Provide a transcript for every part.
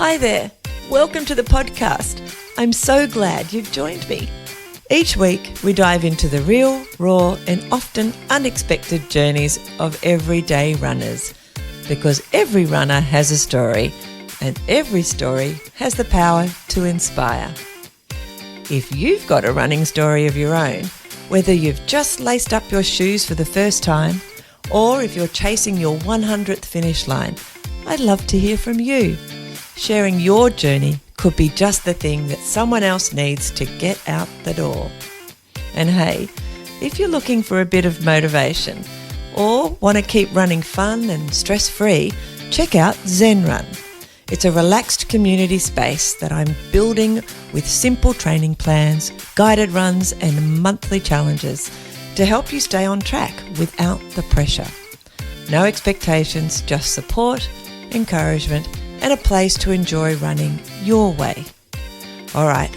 Hi there. Welcome to the podcast. I'm so glad you've joined me. Each week, we dive into the real, raw, and often unexpected journeys of everyday runners. Because every runner has a story, and every story has the power to inspire. If you've got a running story of your own, whether you've just laced up your shoes for the first time, or if you're chasing your 100th finish line, I'd love to hear from you. Sharing your journey could be just the thing that someone else needs to get out the door. And hey, if you're looking for a bit of motivation or want to keep running fun and stress-free, check out Zen Run. It's a relaxed community space that I'm building with simple training plans, guided runs and monthly challenges to help you stay on track without the pressure. No expectations, just support, encouragement and a place to enjoy running your way. All right,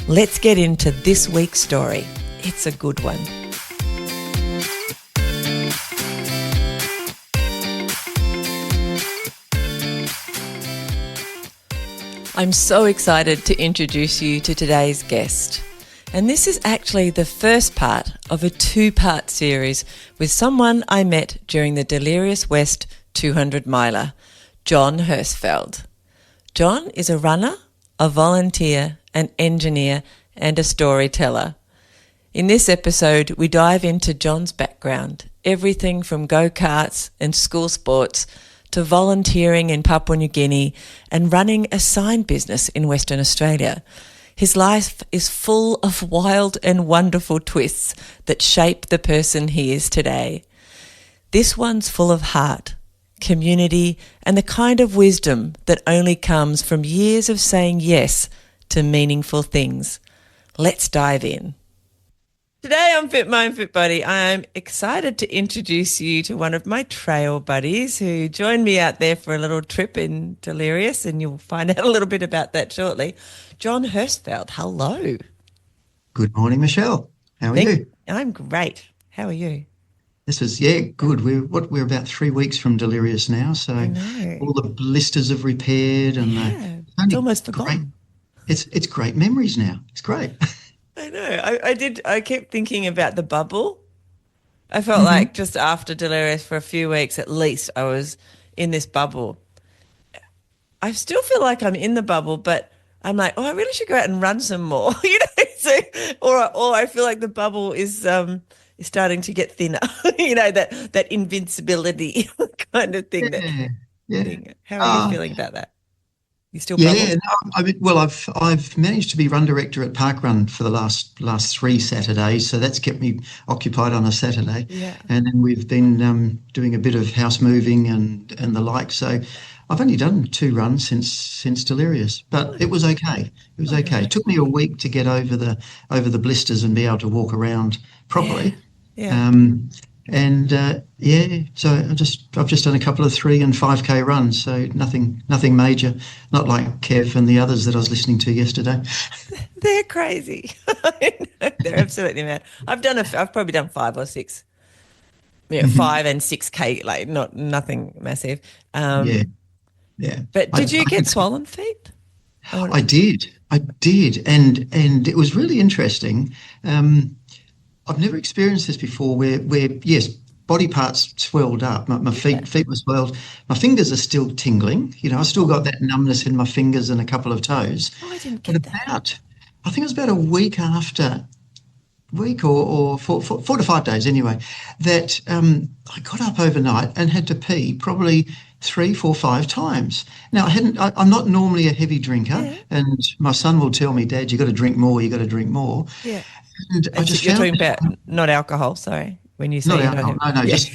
let's get into this week's story. It's a good one. I'm so excited to introduce you to today's guest. And this is actually the first part of a two-part series with someone I met during the Delirious WEST 200 miler, John Herzfeld. John is a runner, a volunteer, an engineer, and a storyteller. In this episode, we dive into John's background, everything from go-karts and school sports to volunteering in Papua New Guinea and running a sign business in Western Australia. His life is full of wild and wonderful twists that shape the person he is today. This one's full of heart, community, and the kind of wisdom that only comes from years of saying yes to meaningful things. Let's dive in. Today on Fit Mind, Fit Body, I'm excited to introduce you to one of my trail buddies who joined me out there for a little trip in Delirious, and you'll find out a little bit about that shortly. John Herzfeld, hello. Good morning, Michelle. How are you? I'm great. How are you? This is, good. We're about 3 weeks from Delirious now, so all the blisters have repaired and it's almost forgotten. It's great memories now. It's great. I know. I kept thinking about the bubble. I felt like just after Delirious for a few weeks at least, I was in this bubble. I still feel like I'm in the bubble, but I'm like, I really should go out and run some more, or I feel like the bubble is starting to get thinner, that invincibility kind of thing. How are you feeling about that? You still bubbled? I've managed to be run director at Parkrun for the last 3 Saturdays, so that's kept me occupied on a Saturday. Yeah. And then we've been doing a bit of house moving and the like. So I've only done 2 runs since Delirious, but it was okay. It was okay. It took me a week to get over the blisters and be able to walk around properly. Yeah. So I've just done a couple of 3 and 5K runs, so nothing major, not like Kev and the others that I was listening to yesterday. They're crazy. They're absolutely mad. I've probably done 5 or 6, 5 and 6K, like nothing massive. But did you get swollen feet? I did, and it was really interesting. I've never experienced this before where yes, body parts swelled up. My feet were swelled. My fingers are still tingling. I still got that numbness in my fingers and a couple of toes. Oh, I didn't get that. I think it was about a week or 4 to 5 days anyway, that I got up overnight and had to pee probably 3, 4, 5 times. Now, I'm not normally a heavy drinker, and my son will tell me, Dad, you got to drink more. You got to drink more. Yeah. And I just you're talking about not alcohol, sorry. When you say not alcohol, no, just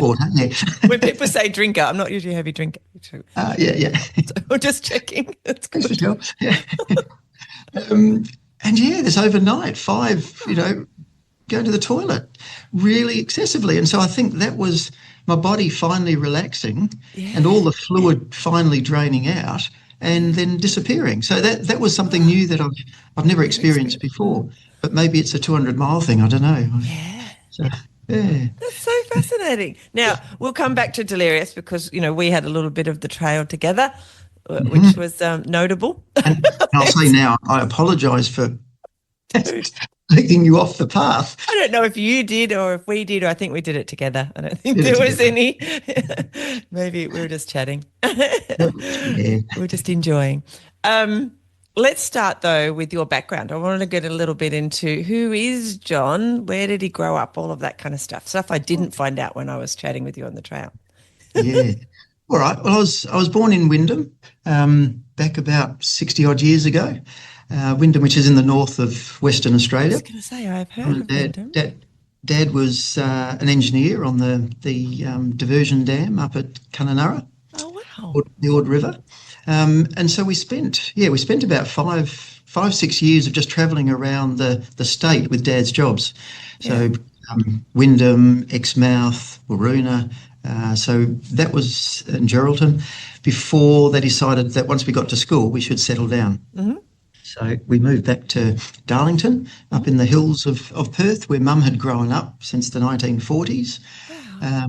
water. Yeah. When people say drinker, I'm not usually a heavy drinker. Yeah. So I'm just checking. That's good. Thanks, yeah. This overnight 5, go to the toilet really excessively, and so I think that was my body finally relaxing and all the fluid finally draining out and then disappearing. So that was something new that I've never experienced before. But maybe it's a 200-mile thing. I don't know. Yeah. So, yeah. That's so fascinating. Now, we'll come back to Delirious because, we had a little bit of the trail together. which was notable. And I'll say now, I apologise for taking you off the path. I don't know if you did or if we did, or I think we did it together. I don't think Did there it was any. Maybe we were just chatting. Yeah. We were just enjoying. Let's start, though, with your background. I wanted to get a little bit into who is John, where did he grow up, all of that kind of stuff I didn't find out when I was chatting with you on the trail. Yeah. All right. Well, I was born in Wyndham back about 60-odd years ago. Wyndham, which is in the north of Western Australia. I was going to say, I've heard of Wyndham. Dad was an engineer on the diversion dam up at Kununurra. Oh, wow. The Ord River. And so we spent about 5-6 years of just travelling around the state with Dad's jobs. So Wyndham, Exmouth, Waroona. So that was in Geraldton before they decided that once we got to school, we should settle down. Mm-hmm. So we moved back to Darlington, up in the hills of Perth, where Mum had grown up since the 1940s. Wow.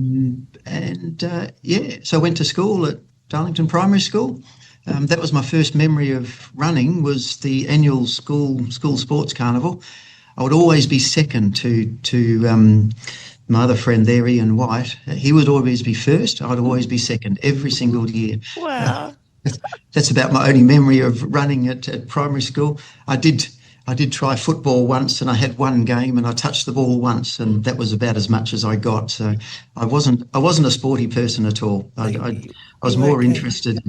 So I went to school at Darlington Primary School. That was my first memory of running, was the annual school sports carnival. I would always be second to my other friend there, Ian White. He would always be first. I'd always be second every single year. Wow. That's about my only memory of running at primary school. I did try football once, and I had one game and I touched the ball once, and that was about as much as I got. So I wasn't a sporty person at all. I was more interested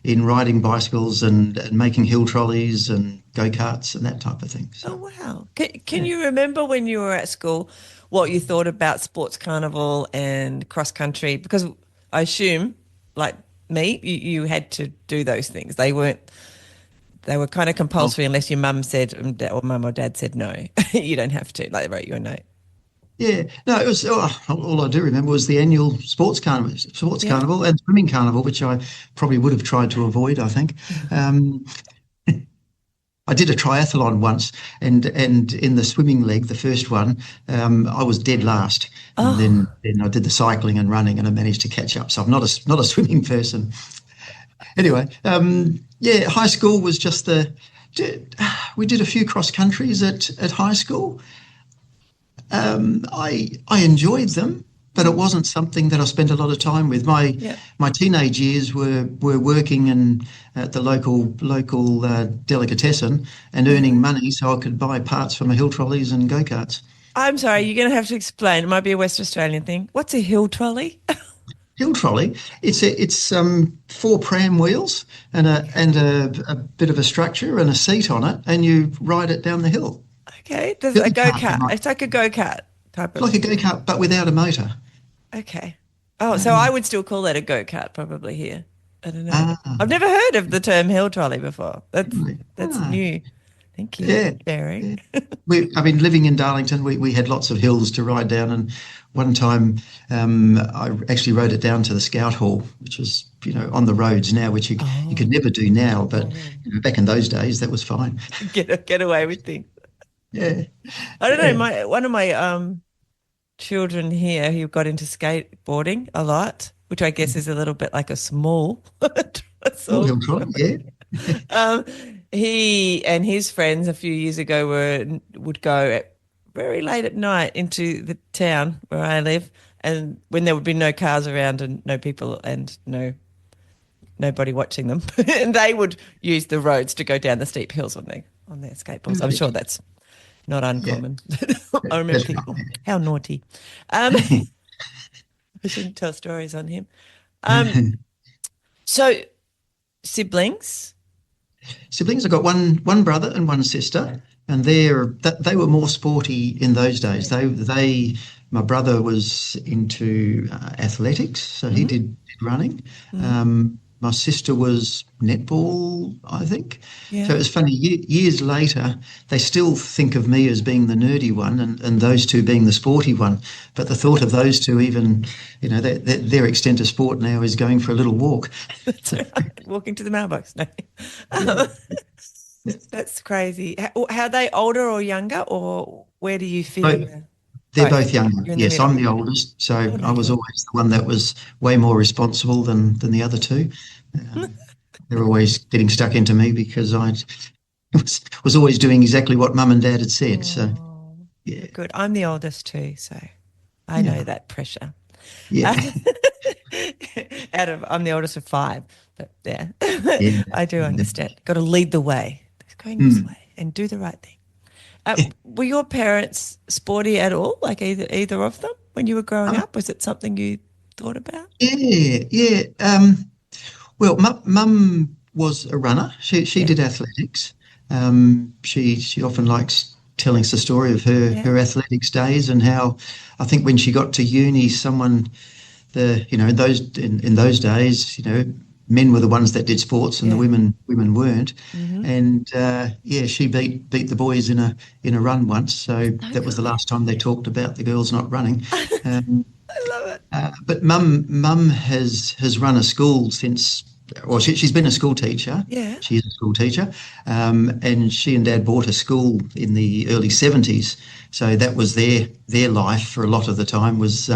in riding bicycles and making hill trolleys and go-karts and that type of thing. So, oh, wow. Can you remember when you were at school what you thought about sports carnival and cross country? Because I assume, like me, you had to do those things. They were kind of compulsory unless your mum said, or mum or dad said, no, you don't have to, like they wrote you a note. Yeah, no, it was all I do remember was the annual sports carnival and swimming carnival, which I probably would have tried to avoid, I think. I did a triathlon once, and in the swimming leg, the first one, I was dead last. And then I did the cycling and running, and I managed to catch up. So I'm not a swimming person. Anyway, high school was just we did a few cross countries at high school. I enjoyed them, but it wasn't something that I spent a lot of time with. My teenage years were working at the local delicatessen and earning money so I could buy parts for my hill trolleys and go-karts. I'm sorry, you're going to have to explain. It might be a West Australian thing. What's a hill trolley? Hill trolley. It's 4 pram wheels and a bit of a structure and a seat on it, and you ride it down the hill. Okay, there's a go-kart. It's like a go-kart type of. Like a go-kart, but without a motor. Okay. Oh, so I would still call that a go-kart probably here. I don't know. I've never heard of the term hill trolley before. That's new. Thank you, Barry. Living in Darlington, we had lots of hills to ride down, and one time I actually rode it down to the Scout Hall, which was on the roads now, which you could never do now, but back in those days that was fine. Get away with things. Yeah. I don't know. One of my children here, he got into skateboarding a lot, which I guess is a little bit like a small. He and his friends a few years ago would go very late at night into the town where I live, and when there would be no cars around and no people and nobody watching them, and they would use the roads to go down the steep hills on their skateboards. I'm sure that's not uncommon. Yeah. I remember thinking, how naughty. I shouldn't tell stories on him. So siblings? Siblings, I've got one brother and one sister, and they were more sporty in those days. My brother was into athletics, so he did running. My sister was netball, I think. Yeah. So it was funny, years later, they still think of me as being the nerdy one and those two being the sporty one. But the thought of those two, even, their extent of sport now is going for a little walk. That's right. Walking to the mailbox. No. That's crazy. How are they, older or younger, or where do you feel? They're both younger. Yes, I'm the oldest, so I was always the one that was way more responsible than the other two. they're always getting stuck into me because I was always doing exactly what Mum and Dad had said. So Oh, yeah, good. I'm the oldest too, so I know yeah, that pressure. yeah, I'm the oldest of five, but yeah, yeah. I do Yeah. understand. Got to lead the way. Going this Mm. way and do the right thing. Were your parents sporty at all? Like either of them when you were growing Uh, up? Was it something you thought about? yeah, yeah. Well, Mum was a runner. She Yeah, did athletics. She often likes telling us the story of yeah, her athletics days and how I think when she got to uni, someone the you know in those days, men were the ones that did sports and the yeah. women weren't. Mm-hmm. And yeah, she beat the boys in a run once. So So that was the good. last time they talked about the girls not running. Um, I love it. but Mum has run a school since. Well, she's been a school teacher. Yeah. She is a school teacher, and she and Dad bought a school in the early '70s. So that was their life for a lot of the time was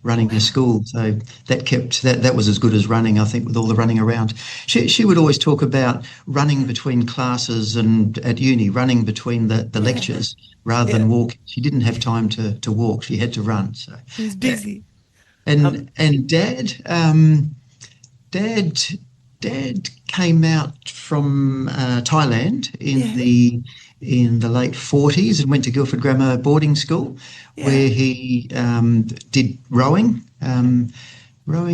running a Wow. school. So that was as good as running, I think, with all the running around. She would always talk about running between classes and at uni, running between the Yeah. lectures rather Yeah. than walking. She didn't have time to walk. She had to run. So She was yeah. busy. Um, And Dad, Dad came out from Thailand yeah. in the late '40s and went to Guildford Grammar boarding school, Yeah. where he did rowing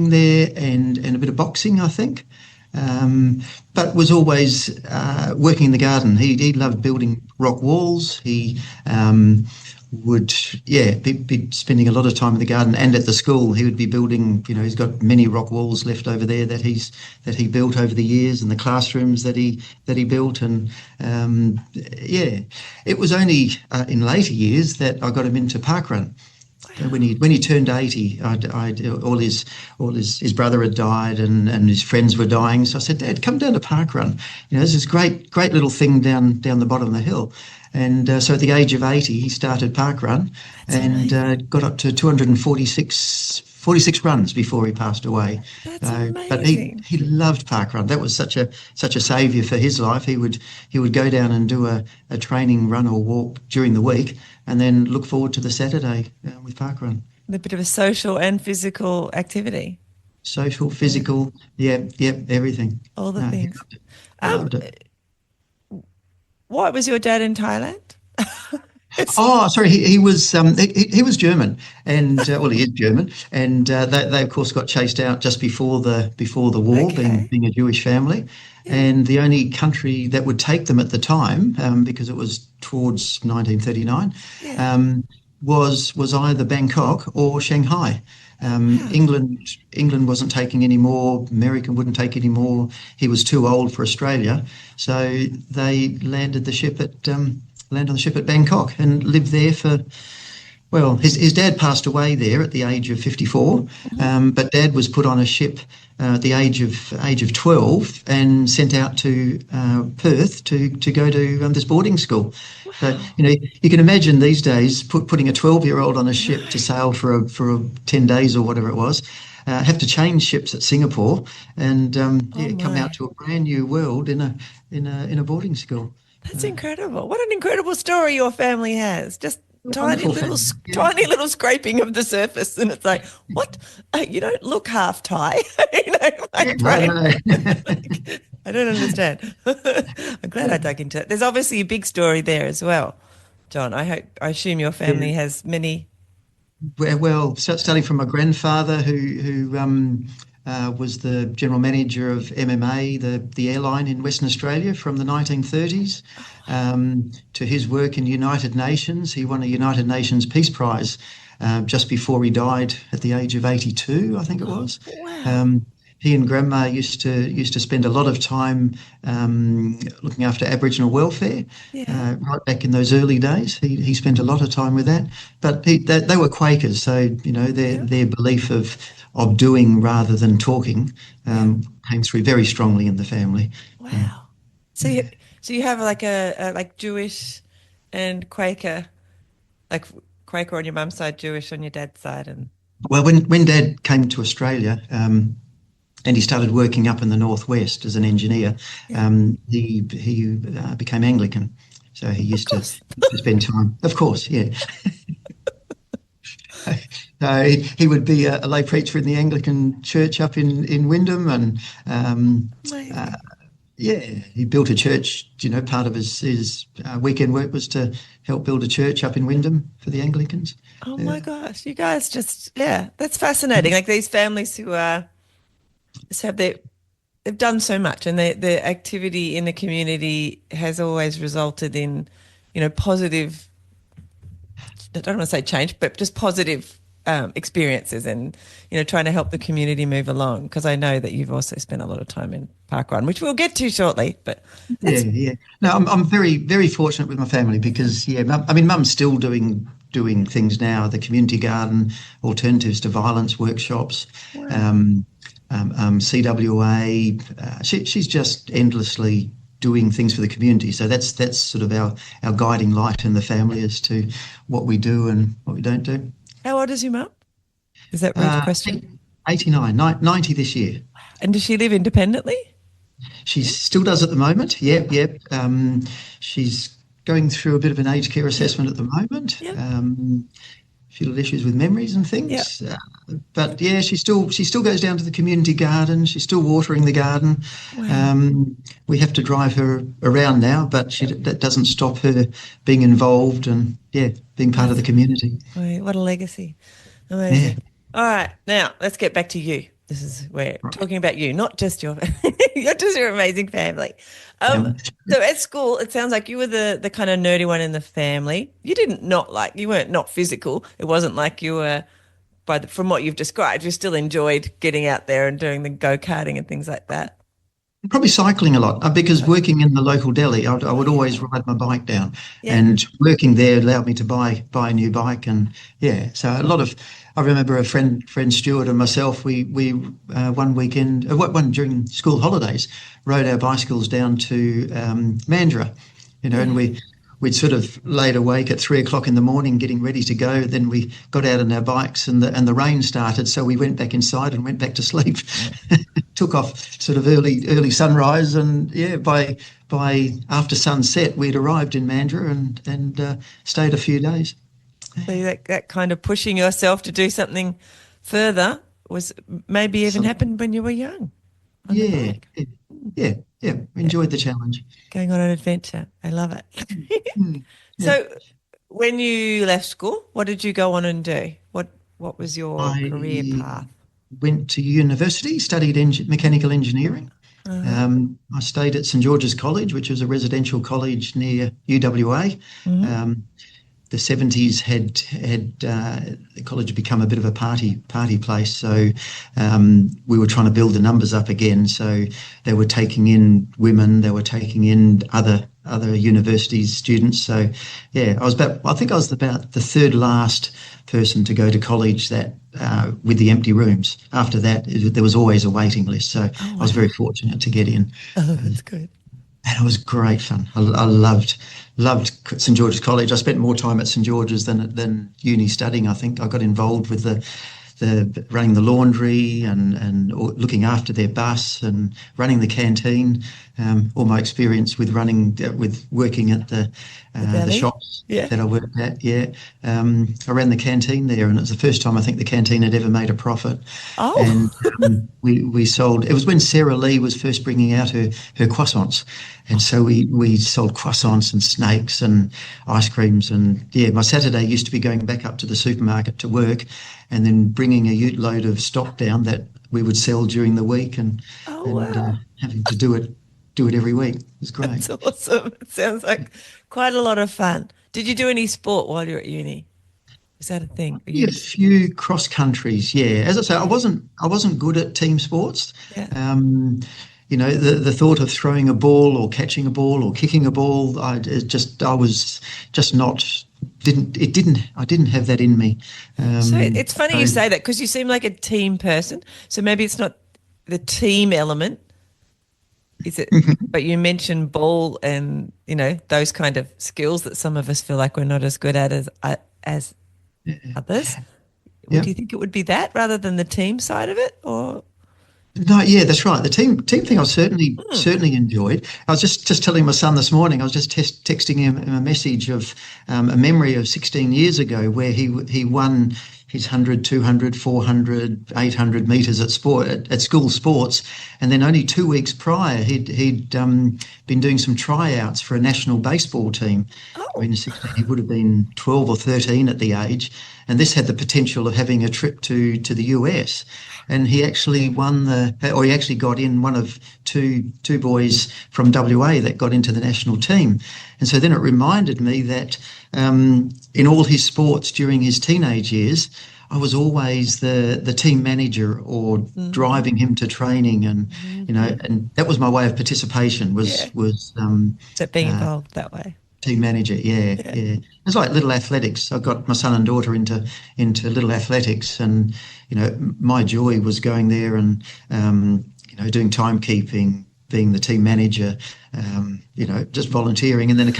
there, and a bit of boxing, I think. But was always working in the garden. He loved building rock walls. He would be spending a lot of time in the garden and at the school. He would be building. He's got many rock walls left over there that he built over the years, and the classrooms that he built. And yeah, it was only in later years that I got him into parkrun. When he turned 80, his brother had died and his friends were dying. So I said, Dad, come down to parkrun. There's this great little thing down the bottom of the hill. And so at the age of 80, he started parkrun That's and amazing. got up to 246 runs before he passed away. That's But he amazing. he loved parkrun. That was such a saviour for his life. He would go down and do a training run or walk during the week, and then look forward to the Saturday with parkrun. A bit of a social and physical activity. Social, Yeah. physical, yeah, everything. All the No, he things. loved it. He Um, loved it. why was your dad in Thailand? It's Oh, sorry. He was German, and well, he is German, and they of course got chased out just before the war, being okay. being a Jewish family, Yeah. and the only country that would take them at the time, because it was towards 1939, Yeah. um, was either Bangkok or Shanghai. Wow. England wasn't taking any more. America wouldn't take any more. He was too old for Australia, so they landed on the ship at Bangkok and lived there for. Well, his dad passed away there at the age of 54, Mhm. but Dad was put on a ship at the age of 12 and sent out to Perth to go to this boarding school. So Wow. you can imagine these days putting a 12-year-old on a I know. ship to sail for 10 days or whatever it was. Have to change ships at Singapore and Oh come out my. to a brand new world in a boarding school. That's incredible. What an incredible story your family has. Just tiny Wonderful little, family. Yeah. tiny little scraping of the surface, and it's like, what? You don't look half Thai. My Yeah, no, brain. no. I don't understand. I'm glad I dug into it. There's obviously a big story there as well, John. I assume your Yeah. family has many. Well, starting from my grandfather, who was the general manager of MMA, the airline in Western Australia from the 1930s, to his work in United Nations. He won a United Nations Peace Prize just before he died at the age of 82, I think it was. Wow. Um, he and Grandma used to spend a lot of time looking after Aboriginal welfare. Yeah. Right back in those early days, he spent a lot of time with that. But they were Quakers, so their Yeah. their belief of doing rather than talking Yeah. came through very strongly in the family. Uh, Wow. So you have like a like Jewish and Quaker, like Quaker on your mum's side, Jewish on your dad's side, and well, when Dad came to Australia, and he started working up in the northwest as an engineer. He became Anglican, so he used to spend time. Of course, yeah. He would be a lay preacher in the Anglican church up in Wyndham, and he built a church. Part of his weekend work was to help build a church up in Wyndham for the Anglicans. Oh my gosh, you guys that's fascinating. Like these families who they've done so much, and the activity in the community has always resulted in, positive, I don't want to say change, but just positive experiences, and trying to help the community move along. Because I know that you've also spent a lot of time in Parkrun, which we'll get to shortly. But no, I'm very, very fortunate with my family because Mum's still doing things now. The community garden, alternatives to violence workshops, CWA. She's just endlessly doing things for the community. So that's sort of our guiding light in the family as to what we do and what we don't do. How old is your mum? Is that rude question? 89, 90 this year. And does she live independently? She still does at the moment. Yep. She's going through a bit of an aged care assessment at the moment. Yep. A few little issues with memories and things. Yep. But yeah, she still goes down to the community garden. She's still watering the garden. Wow. We have to drive her around now, but that doesn't stop her being involved and being part of the community. What a legacy. Amazing. Yeah. All right, now let's get back to you. This is where talking about you, not just your amazing family. So at school, it sounds like you were the kind of nerdy one in the family. You weren't not physical. It wasn't like you were, from what you've described, you still enjoyed getting out there and doing the go-karting and things like that. Probably cycling a lot because working in the local deli, I would always ride my bike down, and working there allowed me to buy a new bike, and so a lot of. I remember a friend Stuart and myself. We one weekend, during school holidays, rode our bicycles down to Mandurah, and we'd sort of laid awake at 3 o'clock in the morning getting ready to go. Then we got out on our bikes and the rain started, so we went back inside and went back to sleep. Took off sort of early sunrise, and by after sunset we'd arrived in Mandurah and stayed a few days. So that kind of pushing yourself to do something further was maybe even happened when you were young. Yeah. Enjoyed the challenge. Going on an adventure. I love it. So when you left school, what did you go on and do? What was your career path? Went to university, studied mechanical engineering. I stayed at St George's College, which was a residential college near UWA. The 70s had the college had become a bit of a party place, so we were trying to build the numbers up again. So they were taking in women, they were taking in other universities students. So I was about the third last person to go to college that with the empty rooms. After that, there was always a waiting list. So I was very fortunate to get in. Oh, that's good. And it was great fun. I loved St George's College. I spent more time at St George's than uni studying. I think I got involved with the running the laundry and looking after their bus and running the canteen. All my experience with working at the shops that I worked at. I ran the canteen there, and it was the first time I think the canteen had ever made a profit. And we sold. It was when Sarah Lee was first bringing out her croissants, and so we sold croissants and snakes and ice creams. And my Saturday used to be going back up to the supermarket to work, and then bringing a ute load of stock down that we would sell during the week, and having to do it every week. It was great. That's awesome. It sounds like quite a lot of fun. Did you do any sport while you were at uni? Is that a thing? A few cross countries. As I say, I wasn't good at team sports. The thought of throwing a ball or catching a ball or kicking a ball, I didn't have that in me. So it's funny you say that, because you seem like a team person. So maybe it's not the team element, is it? But you mentioned ball and those kind of skills that some of us feel like we're not as good at as others. Do you think it would be that rather than the team side of it, or? No, yeah, that's right. The team thing I certainly enjoyed. I was just telling my son this morning. I was just texting him a message of a memory of 16 years ago where he won his 100, 200, 400, 800 meters at school sports, and then only 2 weeks prior he'd been doing some tryouts for a national baseball team. I mean, 16, he would have been 12 or 13 at the age, and this had the potential of having a trip to the US. And he actually he actually got in one of two boys from WA that got into the national team. And so then it reminded me that in all his sports during his teenage years, I was always the team manager or driving him to training, and and that was my way of participation. So being involved that way. Team manager, yeah. It's like little athletics. I got my son and daughter into little athletics, and my joy was going there and doing timekeeping, being the team manager, just volunteering. And then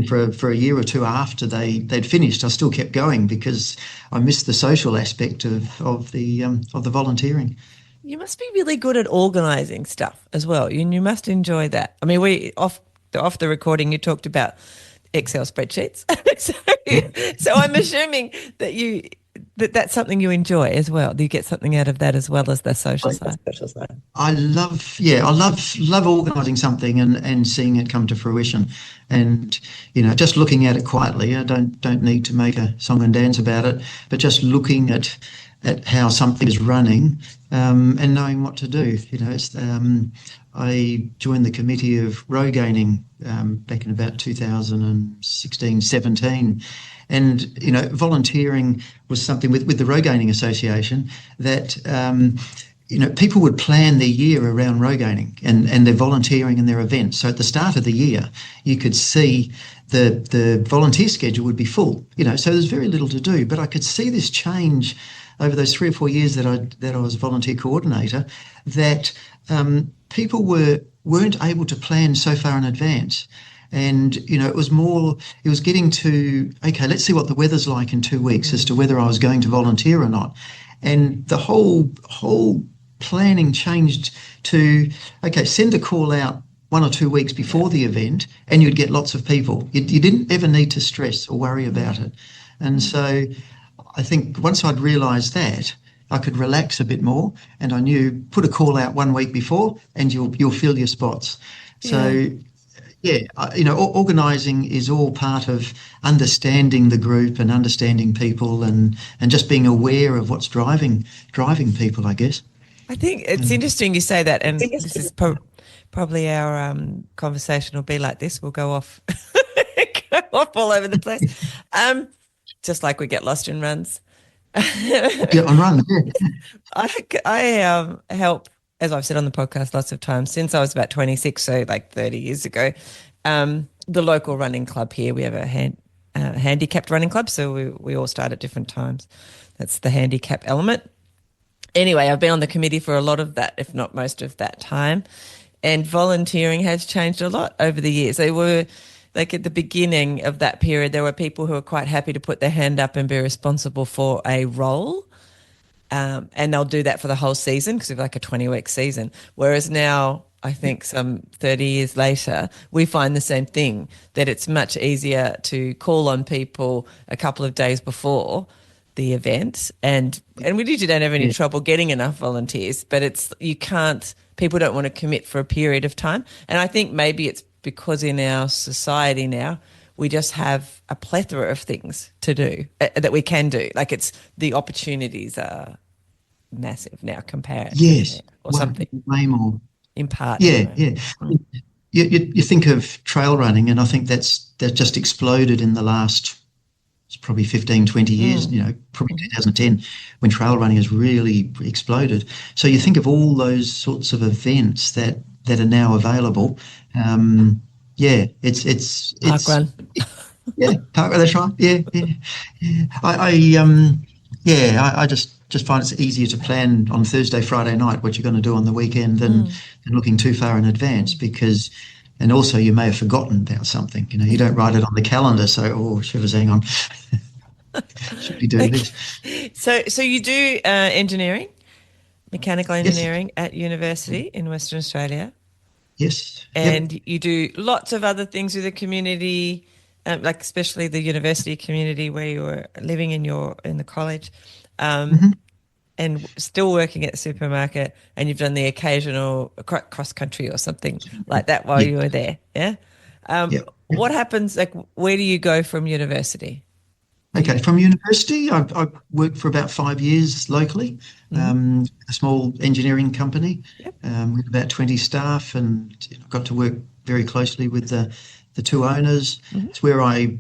for a year or two after they'd finished, I still kept going because I missed the social aspect of the volunteering. You must be really good at organising stuff as well. You must enjoy that. I mean, off the recording, you talked about Excel spreadsheets. so I'm assuming that that's something you enjoy as well. You get something out of that as well as the social side. I love organising something and seeing it come to fruition, and just looking at it quietly. I don't need to make a song and dance about it, but just looking at how something is running and knowing what to do. I joined the committee of row gaining back in about 2016, 17. And, volunteering was something with the Row Gaining Association that, people would plan their year around row gaining and their volunteering and their events. So at the start of the year, you could see the volunteer schedule would be full, so there's very little to do. But I could see this change over those 3 or 4 years that I was a volunteer coordinator, that people weren't able to plan so far in advance. And, it was getting to, okay, let's see what the weather's like in 2 weeks as to whether I was going to volunteer or not. And the whole planning changed to, okay, send a call out 1 or 2 weeks before the event and you'd get lots of people. You didn't ever need to stress or worry about it. And so I think once I'd realised that, I could relax a bit more, and I knew put a call out 1 week before and you'll fill your spots. So organising is all part of understanding the group and understanding people and just being aware of what's driving people, I guess. I think it's interesting you say that, and this is probably our conversation will be like this. We'll go off all over the place, just like we get lost in runs. On runs, yeah. I help, as I've said on the podcast lots of times, since I was about 26, so like 30 years ago, the local running club here. We have a handicapped running club, so we all start at different times. That's the handicap element. Anyway, I've been on the committee for a lot of that, if not most of that time, and volunteering has changed a lot over the years. They were like at the beginning of that period, there were people who were quite happy to put their hand up and be responsible for a role. And they'll do that for the whole season because it's like a 20-week season. Whereas now, I think some 30 years later, we find the same thing, that it's much easier to call on people a couple of days before the event. And we usually don't have any trouble getting enough volunteers, but people don't want to commit for a period of time. And I think maybe it's because in our society now, we just have a plethora of things to do that we can do. Like the opportunities are massive now compared yes, or something. Way more. In part. Yeah. You think of trail running, and I think that just exploded in the last, it's probably 15, 20 years, probably 2010, when trail running has really exploded. So you think of all those sorts of events that are now available. It's Park run. Park run. That's right. I just find it's easier to plan on Thursday, Friday night what you're going to do on the weekend than looking too far in advance, because, and also you may have forgotten about something. You don't write it on the calendar, so shivers, hang on, should be doing this. So you do engineering. mechanical Yes. engineering at university in Western Australia. Yes. Yep. And you do lots of other things with the community, like especially the university community where you were living in the college, Mm-hmm. and still working at the supermarket. And you've done the occasional cross country or something like that while Yeah. you were there. Yeah. Yep. What happens? Like, where do you go from university? Okay, from university, I worked for about 5 years locally, a small engineering company Yep. with about 20 staff, and got to work very closely with the two owners. It's where I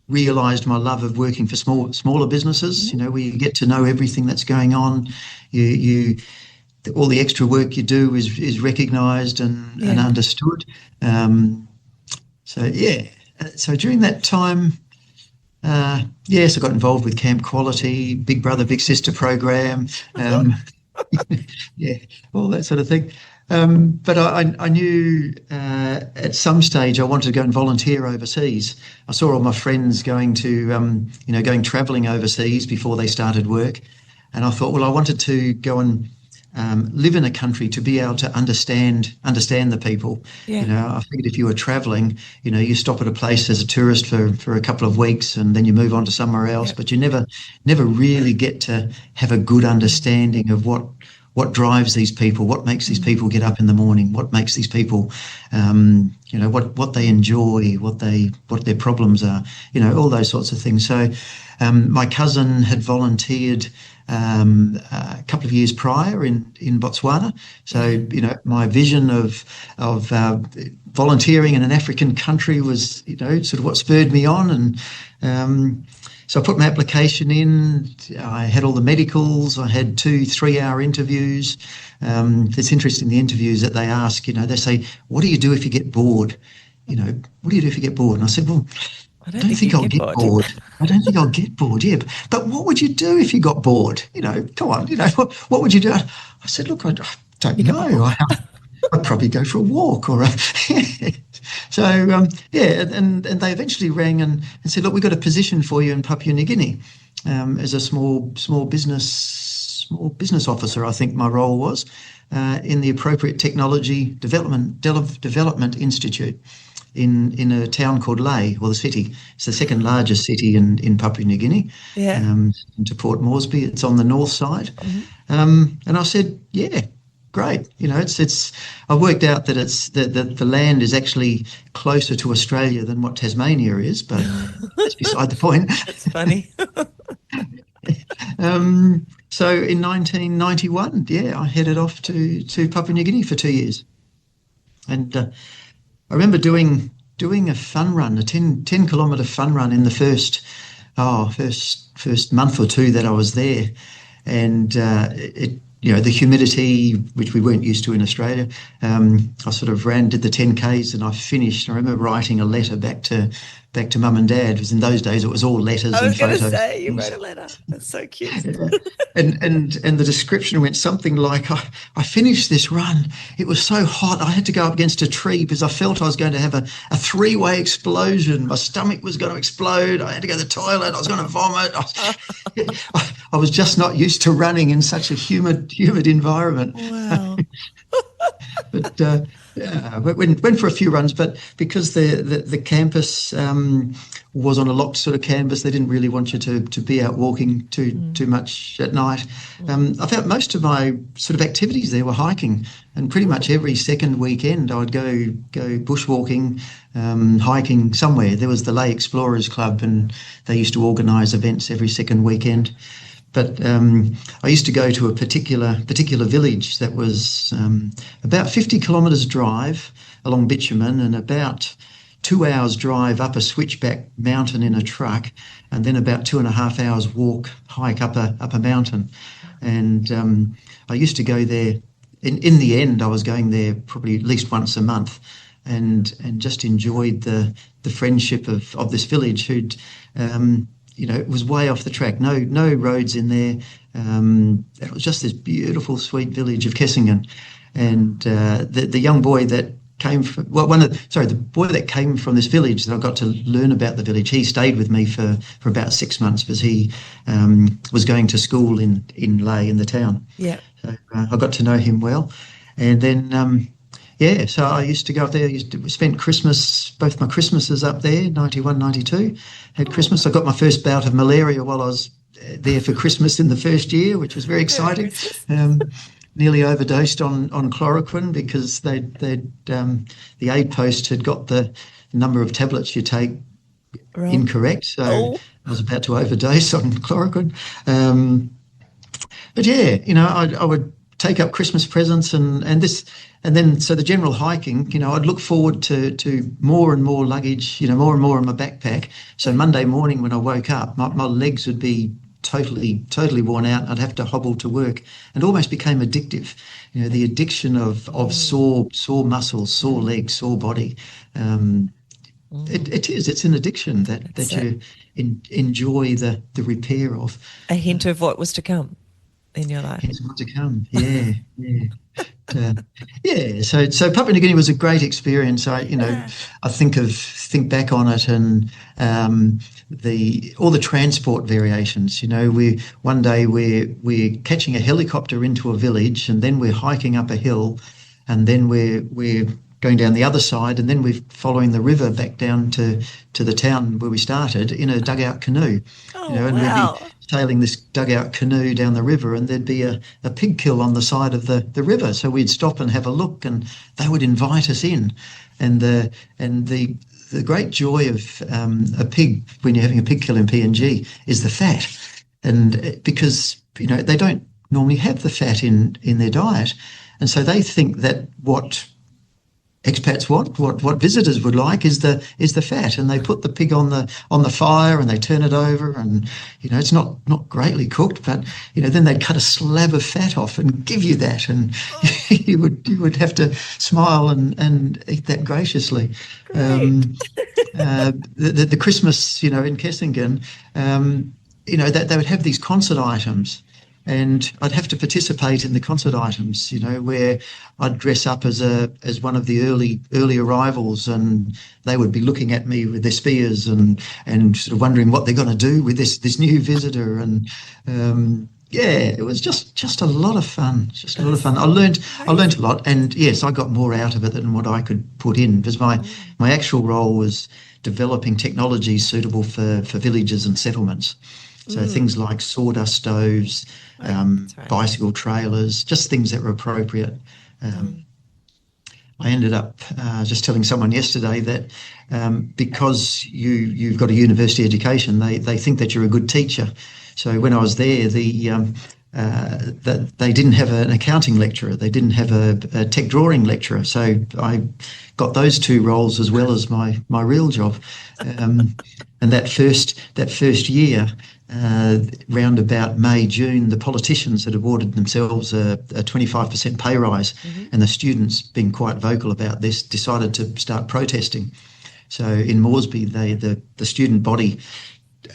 realised my love of working for smaller businesses. Where you get to know everything that's going on. You all the extra work you do is recognised and understood. So during that time. Yes, I got involved with Camp Quality, Big Brother, Big Sister program, yeah, all that sort of thing. But I knew at some stage I wanted to go and volunteer overseas. I saw all my friends going travelling overseas before they started work, and I thought, well, I wanted to go and live in a country to be able to understand the people. Yeah. I figured if you were travelling, you stop at a place as a tourist for a couple of weeks and then you move on to somewhere else, but you never really get to have a good understanding of what drives these people, what makes these people get up in the morning, what makes these people, what they enjoy, what their problems are, all those sorts of things. So my cousin had volunteered a couple of years prior in Botswana. So, my vision of volunteering in an African country was, sort of what spurred me on. And so I put my application in. I had all the medicals. I had 2-3 hour interviews. It's interesting, the interviews that they ask, they say, what do you do if you get bored? What do you do if you get bored? And I said, well, I don't think I'll get bored. I don't think I'll get bored, yeah. But what would you do if you got bored? Come on, what would you do? I said, look, I don't know. I'd probably go for a walk or a... So, and they eventually rang and said, look, we've got a position for you in Papua New Guinea as a small business officer, I think my role was, in the Appropriate Technology Development Institute. In a town called Lae, or the city. It's the second largest city in Papua New Guinea. Yeah. To Port Moresby. It's on the north side. And I said, yeah, great. It's. I worked out that the land is actually closer to Australia than what Tasmania is, but that's beside the point. That's funny. So in 1991, I headed off to Papua New Guinea for 2 years, and. I remember doing a fun run, a 10-kilometre fun run in the first month or two that I was there, and the humidity, which we weren't used to in Australia. I sort of did the 10Ks and I finished. I remember writing a letter back to mum and dad, because in those days it was all letters and photos. I was going to say, you wrote a letter. That's so cute. And the description went something like, I finished this run. It was so hot. I had to go up against a tree because I felt I was going to have a 3-way explosion. My stomach was going to explode. I had to go to the toilet. I was going to vomit. I was just not used to running in such a humid environment. Wow. But went for a few runs, but because the campus was on a locked sort of canvas, they didn't really want you to be out walking too much at night. I found most of my sort of activities there were hiking, and pretty much every second weekend I would go bushwalking, hiking somewhere. There was the Lae Explorers Club, and they used to organise events every second weekend. But I used to go to a particular village that was about 50 kilometres drive along bitumen and about 2 hours drive up a switchback mountain in a truck, and then about 2.5 hours hike up a mountain. And I used to go there. In the end, I was going there probably at least once a month, and just enjoyed the friendship of this village who'd. It was way off the track, no roads in there. It was just this beautiful, sweet village of Kessingen. And the young boy that came from, the boy that came from this village that I got to learn about the village, he stayed with me for about 6 months because he was going to school in Ley, in the town. Yeah. So I got to know him well. And then, so I used to go up there. Spent Christmas, both my Christmases up there, 91, 92. Had Christmas. I got my first bout of malaria while I was there for Christmas in the first year, which was very exciting. Nearly overdosed on chloroquine because the aid post had got the number of tablets you take incorrect. So I was about to overdose on chloroquine. But yeah, I would take up Christmas presents and then the general hiking, I'd look forward to more and more luggage, more and more in my backpack. So Monday morning when I woke up, my legs would be totally worn out. I'd have to hobble to work, and almost became addictive. The addiction of sore muscles, sore legs, sore body. It's an addiction that you enjoy the repair of. A hint of what was to come in your life. Hints of what to come. Yeah. So Papua New Guinea was a great experience. I think back on it and all the transport variations. One day we're catching a helicopter into a village, and then we're hiking up a hill, and then we're going down the other side, and then we're following the river back down to the town where we started in a dugout canoe. And we'd be sailing this dugout canoe down the river, and there'd be a pig kill on the side of the river. So we'd stop and have a look, and they would invite us in. And the great joy of a pig when you're having a pig kill in PNG is the fat, and because they don't normally have the fat in their diet, and so they think that what expats what visitors would like is the fat, and they put the pig on the fire and they turn it over, and it's not greatly cooked, but then they'd cut a slab of fat off and give you that, and you would have to smile and eat that graciously. The Christmas in Kessingen, that they would have these concert items. And I'd have to participate in the concert items, where I'd dress up as one of the early arrivals, and they would be looking at me with their spears and sort of wondering what they're going to do with this new visitor. And it was just a lot of fun. Just a lot of fun. I learned a lot, and yes, I got more out of it than what I could put in, because my actual role was developing technologies suitable for villages and settlements. So things like sawdust stoves, bicycle trailers, just things that were appropriate. I ended up just telling someone yesterday that because you've got a university education, they think that you're a good teacher. So when I was there, that they didn't have an accounting lecturer, they didn't have a tech drawing lecturer. So I got those two roles as well as my real job. And that first year, round about May, June, the politicians had awarded themselves a 25% pay rise, and the students, being quite vocal about this, decided to start protesting. So in Moresby, the student body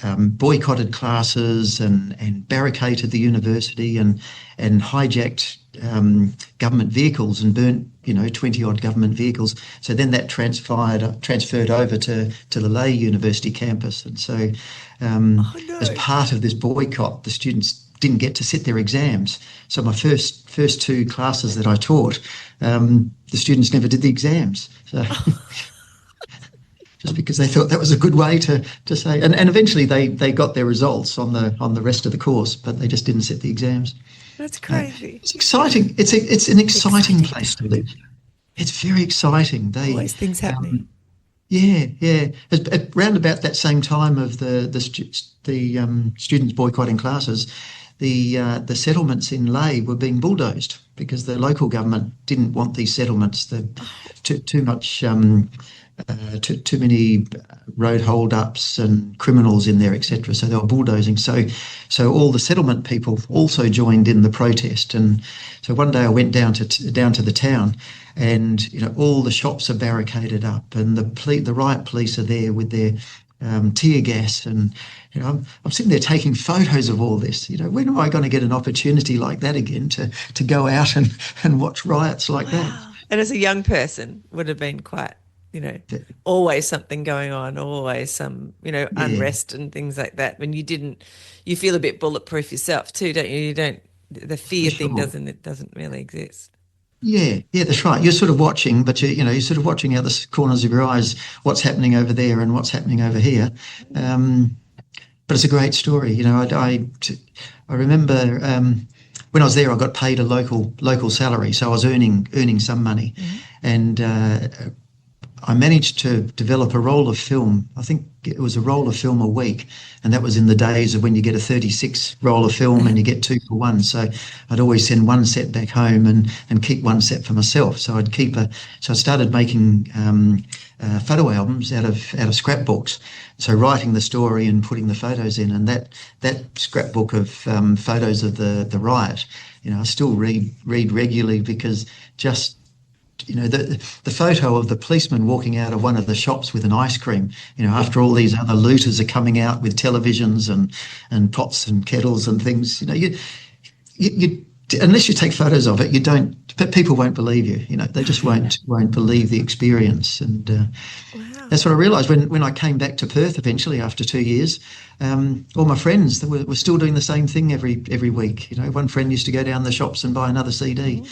boycotted classes and barricaded the university and hijacked government vehicles and burnt 20-odd government vehicles. So then that transferred over to the Ley University campus. And so as part of this boycott, the students didn't get to sit their exams. So my first two classes that I taught, the students never did the exams. So just because they thought that was a good way to say, and eventually they got their results on the rest of the course, but they just didn't sit the exams. That's crazy. It's exciting. It's an exciting place to live. It's very exciting. Always things happening. Yeah. Around about that same time of the students boycotting classes, the settlements in Ley were being bulldozed because the local government didn't want these settlements. Too much. Too many road hold-ups and criminals in there, etc. So they were bulldozing. So all the settlement people also joined in the protest. And so one day I went down to the town, and all the shops are barricaded up, and the riot police are there with their tear gas, and I'm sitting there taking photos of all this. When am I going to get an opportunity like that again to go out and watch riots like that? And as a young person, would have been quite, always something going on, always some, unrest and things like that. When you feel a bit bulletproof yourself too, don't you? The fear thing doesn't really exist. Yeah, that's right. You're sort of watching, but you're sort of watching out the corners of your eyes what's happening over there and what's happening over here. But it's a great story. I remember when I was there, I got paid a local salary, so I was earning some money, and I managed to develop a roll of film. I think it was a roll of film a week, and that was in the days of when you get a 36 roll of film and you get 2 for 1. So I'd always send one set back home and keep one set for myself. So I started making photo albums out of scrapbooks. So writing the story and putting the photos in, and that scrapbook of photos of the riot, I still read regularly, because just the photo of the policeman walking out of one of the shops with an ice cream, after all these other looters are coming out with televisions and pots and kettles and things, you unless you take photos of it, you don't. But people won't believe you. They just won't believe the experience. And that's what I realised when I came back to Perth eventually after 2 years. All my friends were still doing the same thing every week. One friend used to go down the shops and buy another CD.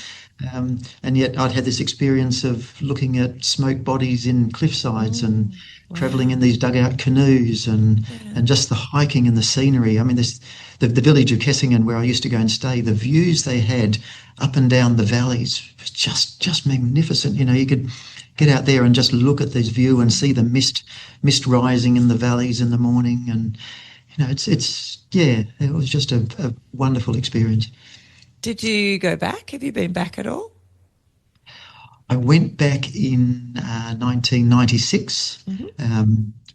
And yet I'd had this experience of looking at smoke bodies in cliffsides and travelling in these dugout canoes and just the hiking and the scenery. I mean, the village of Kessingen, where I used to go and stay, the views they had up and down the valleys was just magnificent. You could get out there and just look at this view and see the mist rising in the valleys in the morning. And, it was just a wonderful experience. Did you go back? Have you been back at all? I went back in 1996,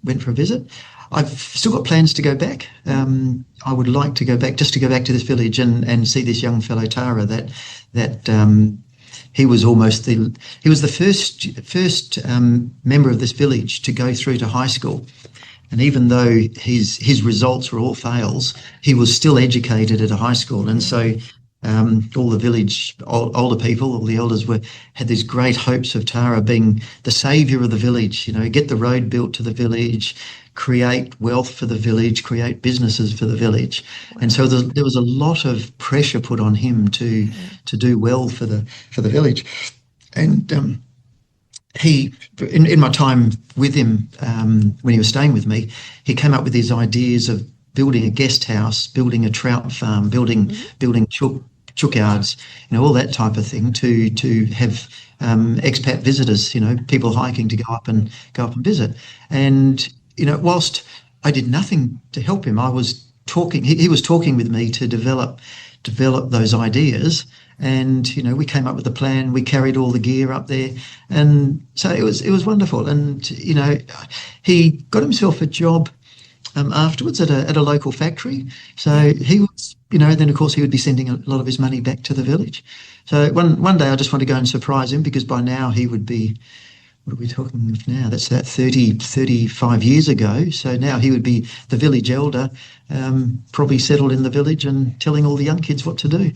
went for a visit. I've still got plans to go back. I would like to go back, just to go back to this village and see this young fellow Tara that he was the first member of this village to go through to high school. And even though his results were all fails, he was still educated at a high school. And so all the village older people, all the elders had these great hopes of Tara being the saviour of the village, get the road built to the village, create wealth for the village, create businesses for the village. And so there was a lot of pressure put on him to do well for the village. And he, in my time with him, when he was staying with me, he came up with these ideas of building a guest house, building a trout farm, building chook yards, all that type of thing to have expat visitors, people hiking to go up and visit. And whilst I did nothing to help him, I was talking. He was talking with me to develop those ideas. And we came up with a plan. We carried all the gear up there, and so it was wonderful. And he got himself a job afterwards at a local factory. So he was, then of course he would be sending a lot of his money back to the village. So one day I just want to go and surprise him, because by now he would be, what are we talking of now? That's 35 years ago. So now he would be the village elder, probably settled in the village and telling all the young kids what to do.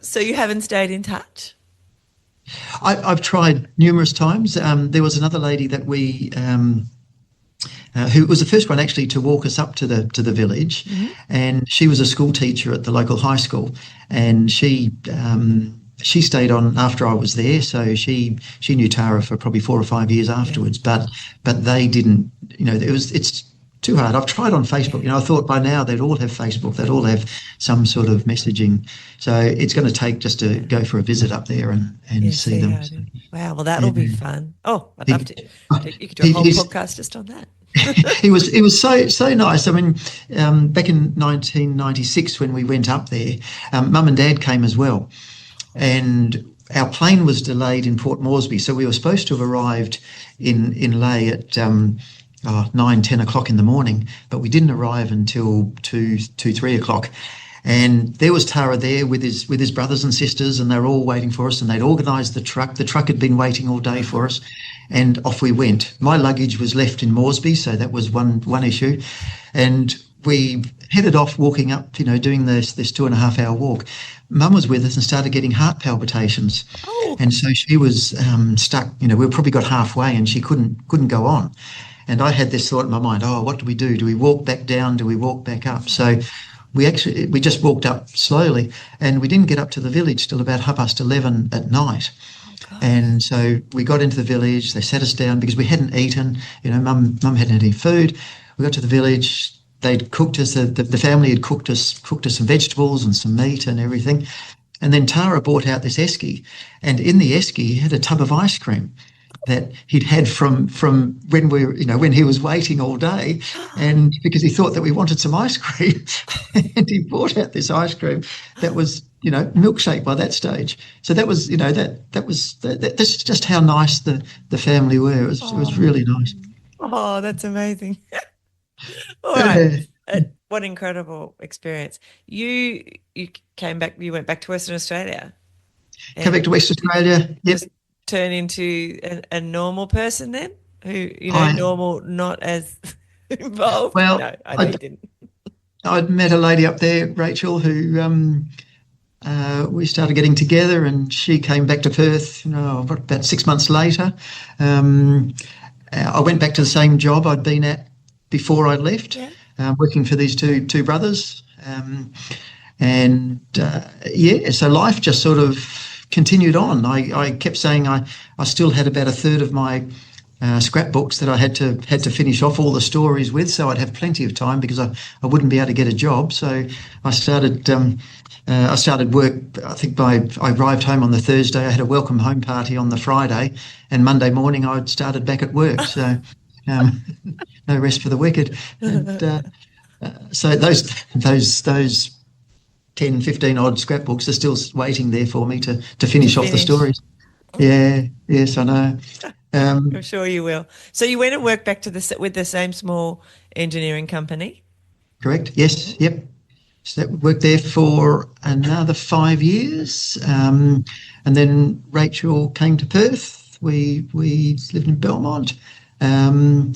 So you haven't stayed in touch? I've tried numerous times. There was another lady that we... who was the first one actually to walk us up to the village, and she was a school teacher at the local high school, and she stayed on after I was there, so she knew Tara for probably 4 or 5 years afterwards, but they didn't, it's too hard. I've tried on Facebook, I thought by now they'd all have Facebook, they'd all have some sort of messaging, so it's going to take just to go for a visit up there and see them. Wow, well that'll be fun. Oh, I'd love to. You could do a whole podcast just on that. He was so nice. I mean, back in 1996 when we went up there, Mum and Dad came as well, and our plane was delayed in Port Moresby, so we were supposed to have arrived in Lae at 9-10 o'clock in the morning, but we didn't arrive until 2-3 o'clock. And there was Tara there with his brothers and sisters, and they were all waiting for us, and they'd organised the truck. The truck had been waiting all day for us, and off we went. My luggage was left in Moresby, so that was one issue. And headed off walking up, doing this 2.5 hour walk. Mum was with us and started getting heart palpitations. Oh. And so she was stuck, we probably got halfway and she couldn't go on. And I had this thought in my mind, what do we do? Do we walk back down? Do we walk back up? So we just walked up slowly, and we didn't get up to the village till about 11:30 at night. And so we got into the village. They sat us down because we hadn't eaten. Mum hadn't had any food. We got to the village. They'd cooked us. The family had cooked us some vegetables and some meat and everything. And then Tara brought out this esky, and in the esky he had a tub of ice cream that he'd had from when when he was waiting all day, and because he thought that we wanted some ice cream, and he brought out this ice cream that was milkshake by that stage. So that was that's just how nice the family were. It was really nice. Oh, that's amazing. All right. What incredible experience. You came back, you went back to Western Australia. Came back to Western Australia, yes. Turn into a normal person then? Who, normal, not as involved? Well, no, I didn't. I'd met a lady up there, Rachel, who we started getting together, and she came back to Perth, about 6 months later. I went back to the same job I'd been at before I left, working for these two brothers. So life just sort of continued on. I kept saying I still had about a third of my scrapbooks that I had to finish off all the stories with, so I'd have plenty of time because I wouldn't be able to get a job. So I started work. I think I arrived home on the Thursday. I had a welcome home party on the Friday, and Monday morning I started back at work. So no rest for the wicked. And so those 10, 15 odd scrapbooks are still waiting there for me to finish off the stories. Yeah, yes, I know. I'm sure you will. So you went and worked back with the same small engineering company? Correct. Yes. Yep. So that worked there for another 5 years, and then Rachel came to Perth. We lived in Belmont. Then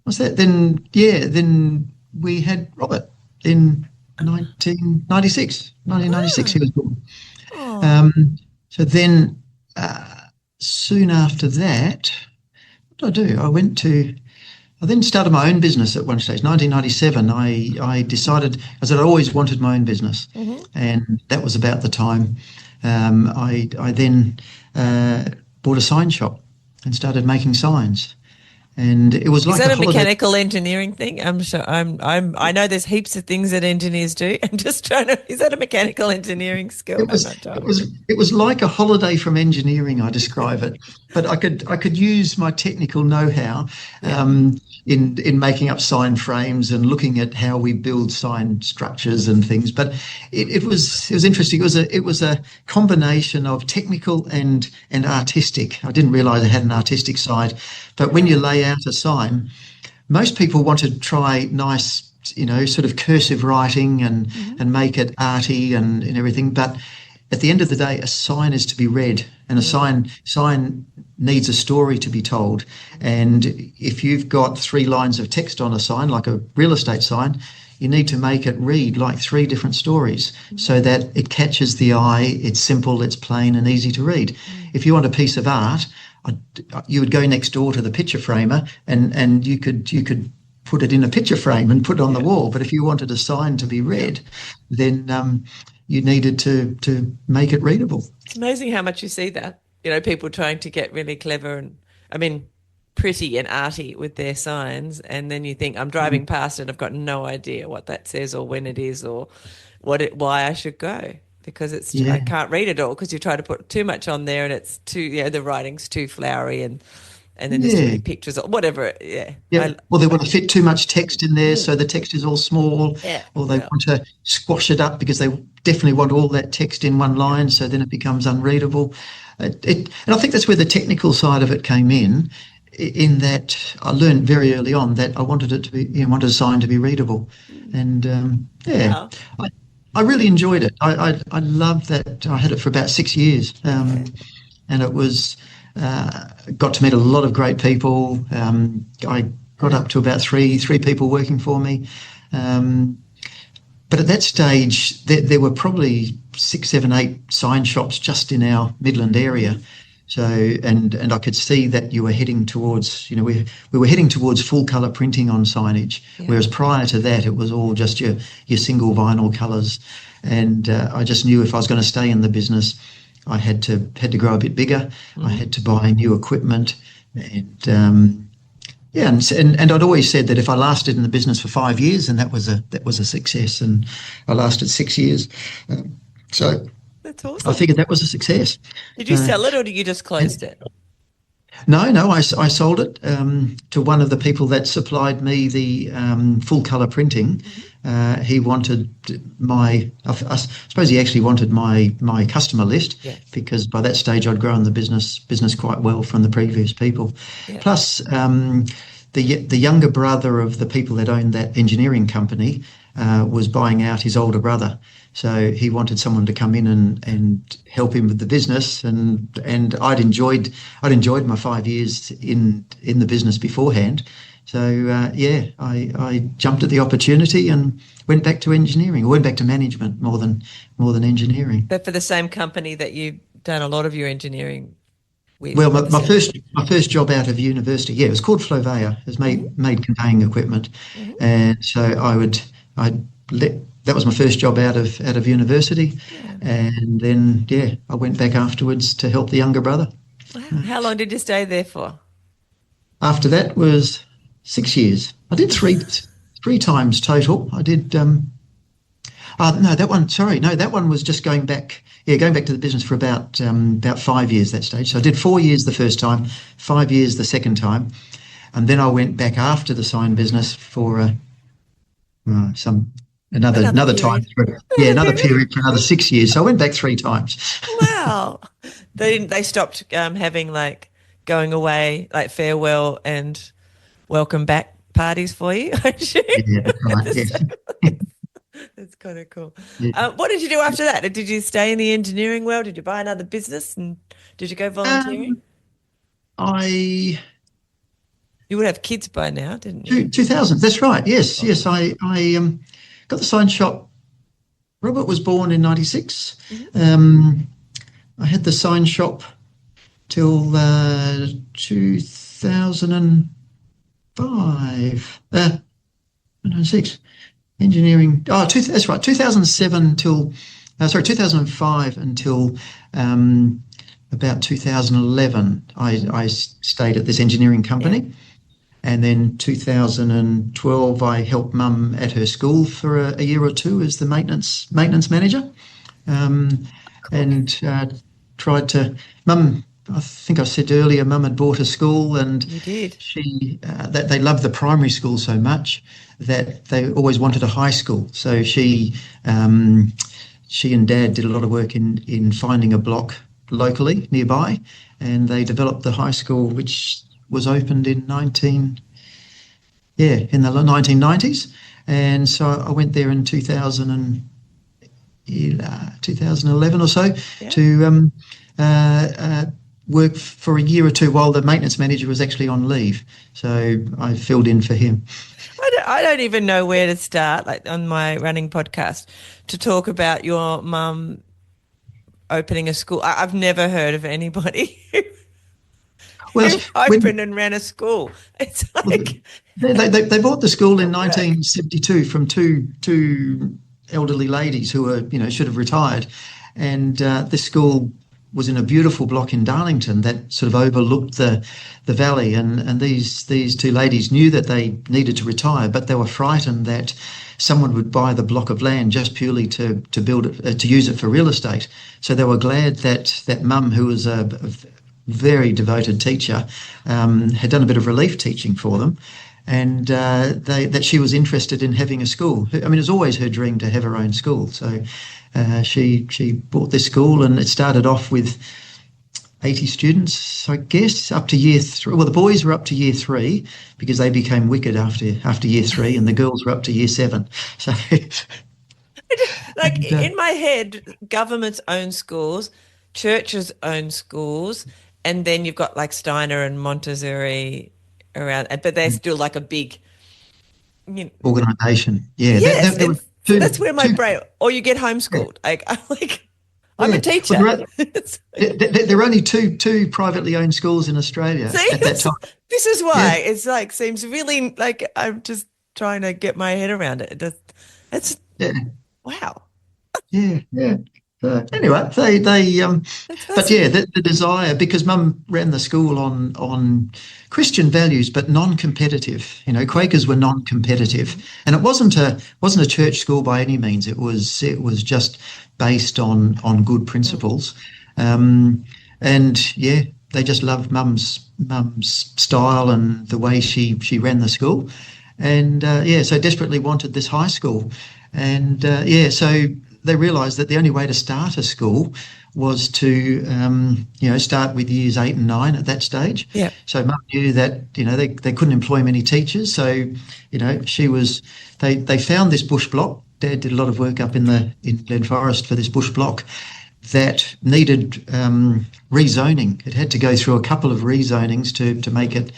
what's that? Then we had Robert in 1996. 1996 he was born. So then soon after that, what did I do? I then started my own business at one stage. 1997, I decided, as I'd always wanted my own business, and that was about the time I then bought a sign shop and started making signs. And it was like a mechanical engineering thing? I'm sure I know there's heaps of things that engineers do. I'm just trying to. Is that a mechanical engineering skill? It was like a holiday from engineering. I describe it, but I could use my technical know-how in making up sign frames and looking at how we build sign structures and things. But it was interesting. It was a combination of technical and artistic. I didn't realise I had an artistic side, but when you lay out a sign, most people want to try nice, sort of cursive writing and make it arty and everything. But at the end of the day, a sign is to be read, and a sign needs a story to be told. And if you've got 3 lines of text on a sign, like a real estate sign, you need to make it read like 3 different stories so that it catches the eye, it's simple, it's plain and easy to read. If you want a piece of art, you would go next door to the picture framer and you could put it in a picture frame and put it on the wall. But if you wanted a sign to be read, then you needed to make it readable. It's amazing how much you see that, people trying to get really clever and, pretty and arty with their signs, and then you think, I'm driving past and I've got no idea what that says or when it is or why I should go, because I can't read it all because you try to put too much on there and it's too, the writing's too flowery and then there's too many pictures or whatever. Or they want to fit too much text in there, so the text is all small. Or they want to squash it up because they definitely want all that text in one line, so then it becomes unreadable. And I think that's where the technical side of it came in that I learned very early on that I wanted it to be, wanted a sign to be readable. And I really enjoyed it. I loved that. I had it for about 6 years, and it was got to meet a lot of great people. I got up to about three people working for me. But at that stage, there were probably 6, 7, 8 sign shops just in our Midland area. So, and I could see that you were heading towards, we were heading towards full colour printing on signage, whereas prior to that, it was all just your single vinyl colours. And I just knew if I was going to stay in the business, I had to grow a bit bigger. I had to buy new equipment, and and I'd always said that if I lasted in the business for 5 years, and that was a success. And I lasted 6 years, so that's awesome. I figured that was a success. Did you sell it, or did you just closed it? No, I sold it to one of the people that supplied me the full colour printing. He wanted I suppose he actually wanted my customer list, because by that stage I'd grown the business quite well from the previous people. Plus, the younger brother of the people that owned that engineering company was buying out his older brother. So he wanted someone to come in and help him with the business, and I'd enjoyed my 5 years in the business beforehand. So I jumped at the opportunity and went back to engineering, or went back to management more than engineering. But for the same company that you've done a lot of your engineering with. Well, my first job out of university, it was called Flovea. It was made conveying equipment, and so that was my first job out of university, and then I went back afterwards to help the younger brother. Wow. How long did you stay there for? After that was 6 years. I did three times total. I did. That one was just going back to the business for about 5 years that stage. So I did 4 years the first time, 5 years the second time, and then I went back after the sign business for another time. Another period for another 6 years. So I went back 3 times. Wow. They stopped having like going away, like farewell and welcome back parties for you, I assume. Yeah, that's right. Yeah. That's kind of cool. Yeah. What did you do after that? Did you stay in the engineering world? Did you buy another business, and did you go volunteering? You would have kids by now, didn't you? 2000. That's right. Yes. I got the sign shop. Robert was born in 96. I had the sign shop till 2005. 96. Engineering. That's right. 2007 till 2005 until about 2011. I stayed at this engineering company, and then 2012 I helped Mum at her school for a year or two as the maintenance manager, and tried to. Mum, I think I said earlier, Mum had bought a school, and you did. That they loved the primary school so much that they always wanted a high school. So she and Dad did a lot of work in finding a block locally nearby, and they developed the high school, which was opened in the 1990s. And so I went there in 2011 or so to work for a year or two while the maintenance manager was actually on leave. So I filled in for him. I don't even know where to start, like on my running podcast, to talk about your mum opening a school. I've never heard of anybody who opened and ran a school. It's like they bought the school in 1972 from two elderly ladies who were should have retired, and this school was in a beautiful block in Darlington that sort of overlooked the valley, and these two ladies knew that they needed to retire, but they were frightened that someone would buy the block of land just purely to build it, to use it for real estate. So they were glad that Mum, who was a very devoted teacher, had done a bit of relief teaching for them, and that she was interested in having a school. I mean, it was always her dream to have her own school. So she bought this school, and it started off with 80 students, I guess, up to year 3. Well, the boys were up to year 3 because they became wicked after year 3, and the girls were up to year 7. So, in my head, governments own schools, churches own schools, And then you've got like Steiner and Montessori around, but they're still like a big, organisation. Yeah, yes. there were So that's where my two, brain, or you get homeschooled. I'm a teacher. Well, there are only two privately owned schools in Australia See, at that time. This is why it's like seems really like I'm just trying to get my head around it. It's wow. Yeah. Anyway, but yeah, the desire, because Mum ran the school on Christian values, but non-competitive. Quakers were non-competitive, and it wasn't a church school by any means. It was just based on good principles, and yeah, they just loved Mum's style and the way she ran the school, and so desperately wanted this high school, and so they realised that the only way to start a school was to, start with years 8 and 9 at that stage. Yeah. So Mum knew that, they couldn't employ many teachers. So, they found this bush block. Dad did a lot of work up in Glen Forest for this bush block that needed rezoning. It had to go through a couple of rezonings to make it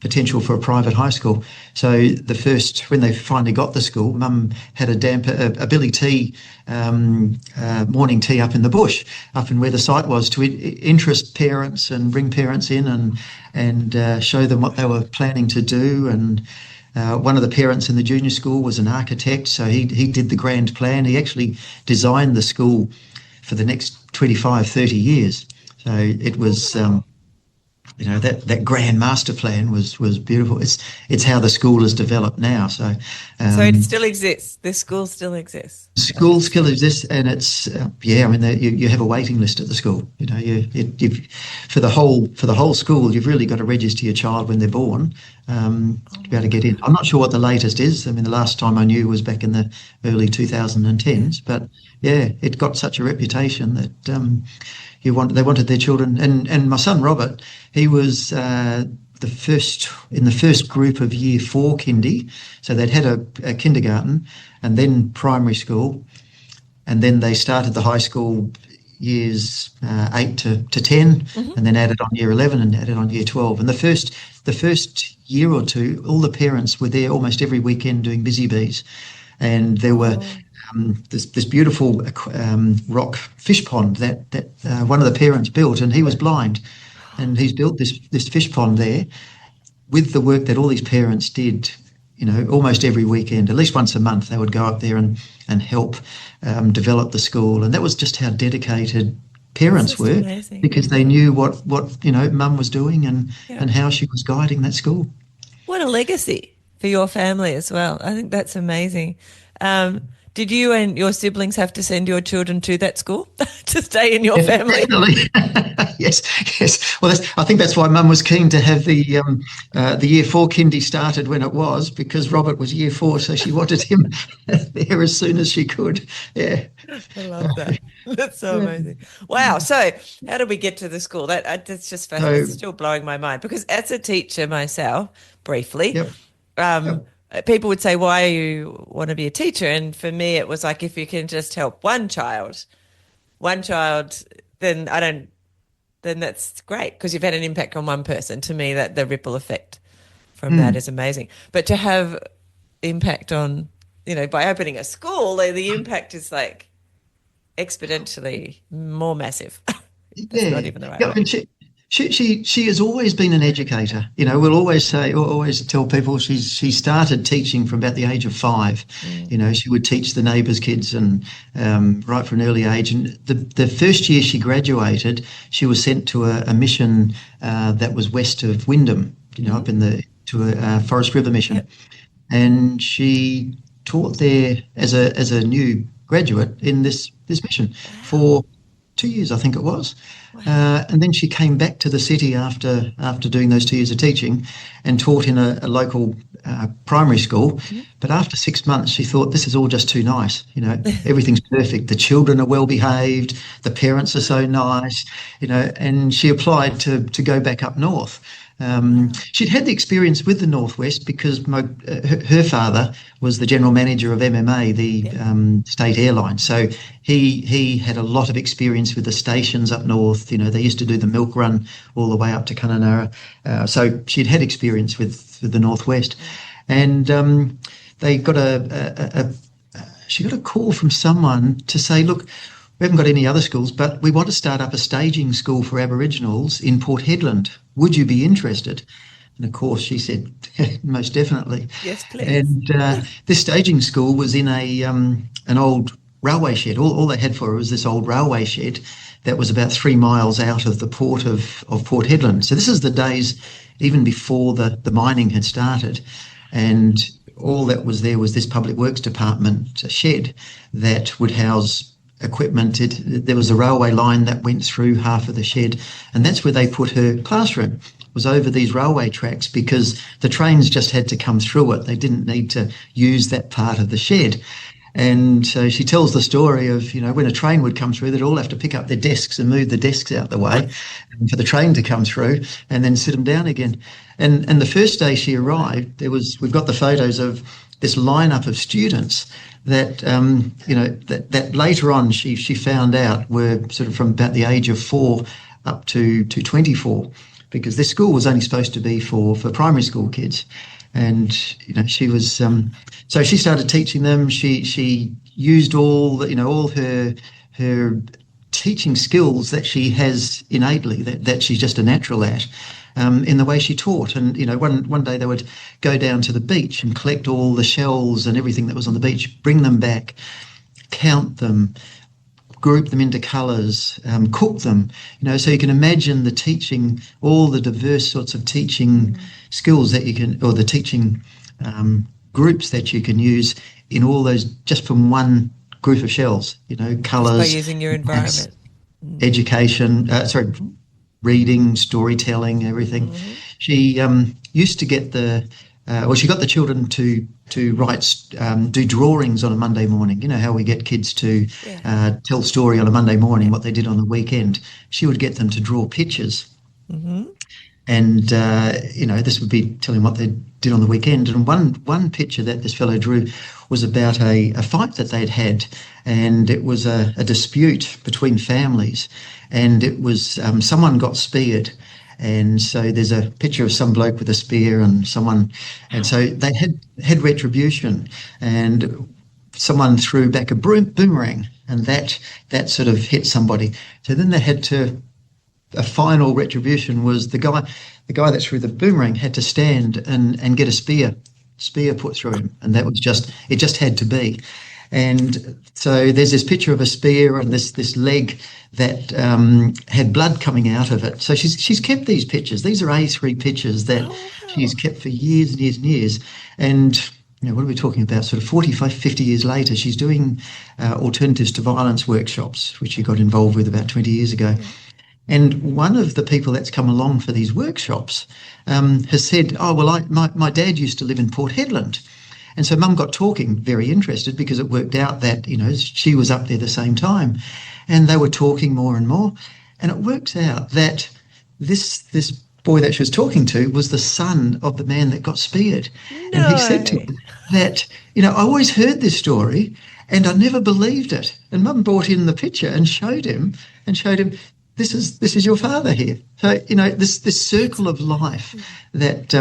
potential for a private high school. So when they finally got the school, Mum had a Billy tea, morning tea up in the bush, up in where the site was, to interest parents and bring parents in and show them what they were planning to do. And one of the parents in the junior school was an architect, so he did the grand plan. He actually designed the school for the next 25, 30 years. So it was... that grand master plan was beautiful. It's how the school is developed now. So it still exists. The school still exists. School still exists, and it's you have a waiting list at the school. For the whole school, you've really got to register your child when they're born to be able to get in. I'm not sure what the latest is. The last time I knew was back in the early 2010s, but yeah, it got such a reputation that they wanted their children. And my son Robert, he was the first group of year 4 kindy. So they'd had a kindergarten and then primary school, and then they started the high school years 8 to 10, and then added on year 11 and added on year 12. And the first year or two, all the parents were there almost every weekend doing busy bees, and there were this beautiful rock fish pond that one of the parents built, and he was blind, and he's built this fish pond there with the work that all these parents did. Almost every weekend, at least once a month, they would go up there and help develop the school, and that was just how dedicated parents were, amazing. Because they knew what Mum was doing and how she was guiding that school. What a legacy for your family as well. I think that's amazing. Did you and your siblings have to send your children to that school to stay in your family? Definitely. Yes. Well, I think that's why Mum was keen to have the year 4 kindy started when it was, because Robert was year 4, so she wanted him there as soon as she could. Yeah. I love that. That's so amazing. Wow. So how did we get to the school? That's just fascinating. It's still blowing my mind, because as a teacher myself, briefly, people would say, why do you want to be a teacher? And for me, it was like, if you can just help one child, then that's great, because you've had an impact on one person. To me, that the ripple effect from that is amazing. But to have impact on, by opening a school, the impact is like exponentially more massive. That's not even the right word. She has always been an educator. We'll always tell people she started teaching from about the age of 5. She would teach the neighbours' kids, and right from an early age. And the first year she graduated, she was sent to a mission that was west of Wyndham, up to a Forest River mission, and she taught there as a new graduate in this mission for 2 years, I think it was. And then she came back to the city after doing those 2 years of teaching, and taught in a local primary school. But after 6 months, she thought, this is all just too nice. Everything's perfect. The children are well behaved. The parents are so nice. And she applied to go back up north. She'd had the experience with the Northwest because her father was the general manager of MMA, the state airline. So he had a lot of experience with the stations up north. You know, they used to do the milk run all the way up to Kununurra. So she'd had experience with the Northwest. And they got she got a call from someone to say, look, we haven't got any other schools, but we want to start up a staging school for Aboriginals in Port Hedland. Would you be interested? And of course, she said, most definitely. Yes, please. And this staging school was in an old railway shed. All they had for her was this old railway shed that was about 3 miles out of the port of Port Hedland. So this is the days even before the mining had started. And all that was there was this Public Works Department shed that would house equipment. There was a railway line that went through half of the shed, and that's where they put her classroom, was over these railway tracks, because the trains just had to come through it. They didn't need to use that part of the shed. And so she tells the story of, you know, when a train would come through, they'd all have to pick up their desks and move the desks out the way for the train to come through and then sit them down again. And the first day she arrived, we've got the photos of this lineup of students that, that later on she found out were sort of from about the age of 4 up to 24, because this school was only supposed to be for primary school kids. And, you know, she was, so she started teaching them. She used all her teaching skills that she has innately, that she's just a natural at, in the way she taught. And, you know, one day they would go down to the beach and collect all the shells and everything that was on the beach, bring them back, count them, group them into colours, cook them, you know, so you can imagine the teaching, all the diverse sorts of teaching skills that you can, or the teaching groups that you can use in all those, just from one group of shells, you know, colours. By using your environment. Education, reading, storytelling, everything. Mm-hmm. She used to get she got the children to write, do drawings on a Monday morning. You know how we get kids to tell story on a Monday morning, what they did on the weekend. She would get them to draw pictures. Mm-hmm. And, this would be telling what they did on the weekend. And one picture that this fellow drew was about a fight that they'd had, and it was a dispute between families, and it was someone got speared. And so there's a picture of some bloke with a spear and someone, and so they had retribution, and someone threw back a boomerang, and that sort of hit somebody. So then they had to, a final retribution was the guy that threw the boomerang had to stand and get a spear put through him, and that was it just had to be. And so there's this picture of a spear and this leg that had blood coming out of it. So she's kept these pictures. These are A3 pictures that she's kept for years and years and years. And, you know, what are we talking about? Sort of 45, 50 years later, she's doing alternatives to violence workshops, which she got involved with about 20 years ago. And one of the people that's come along for these workshops has said, oh, well, my dad used to live in Port Hedland. And so Mum got talking, very interested, because it worked out that, you know, she was up there the same time. And they were talking more and more. And it works out that this boy that she was talking to was the son of the man that got speared. No. And he said to her that, you know, I always heard this story and I never believed it. And Mum brought in the picture and showed him, this is your father here. So, you know, this circle of life that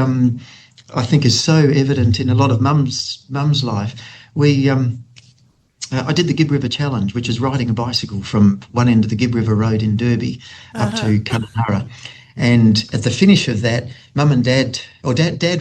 I think is so evident in a lot of mum's life. I did the Gibb River Challenge, which is riding a bicycle from one end of the Gibb River Road in Derby up to Kununurra. And at the finish of that, Mum and Dad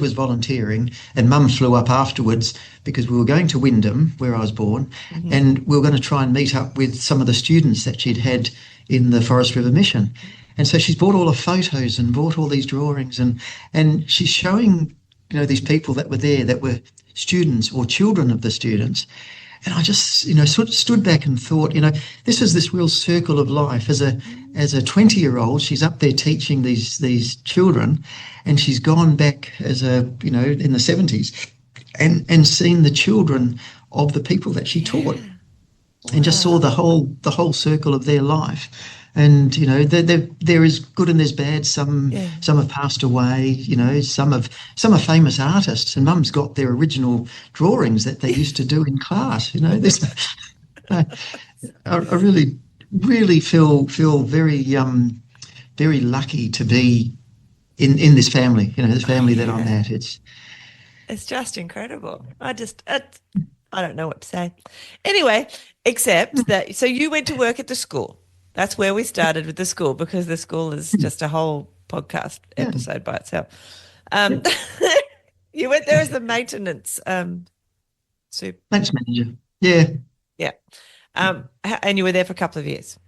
was volunteering, and Mum flew up afterwards because we were going to Wyndham, where I was born, and we were going to try and meet up with some of the students that she'd had in the Forest River Mission. And so she's bought all the photos and bought all these drawings, and she's showing, you know, these people that were there that were students or children of the students. And I just, you know, sort of stood back and thought, you know, this is this real circle of life. As a 20-year-old, she's up there teaching these children, and she's gone back as in the 70s and seen the children of the people that she taught, and just saw the whole circle of their life. And there is good and there's bad. Some have passed away. Some are famous artists, and Mum's got their original drawings that they used to do in class. There's, I really feel very very lucky to be in this family. This family that I'm at. It's just incredible. I don't know what to say. Anyway, except that, so you went to work at the school. That's where we started with the school, because the school is just a whole podcast episode by itself. You went there as the maintenance maintenance manager. Yeah. Yeah. And you were there for a couple of years.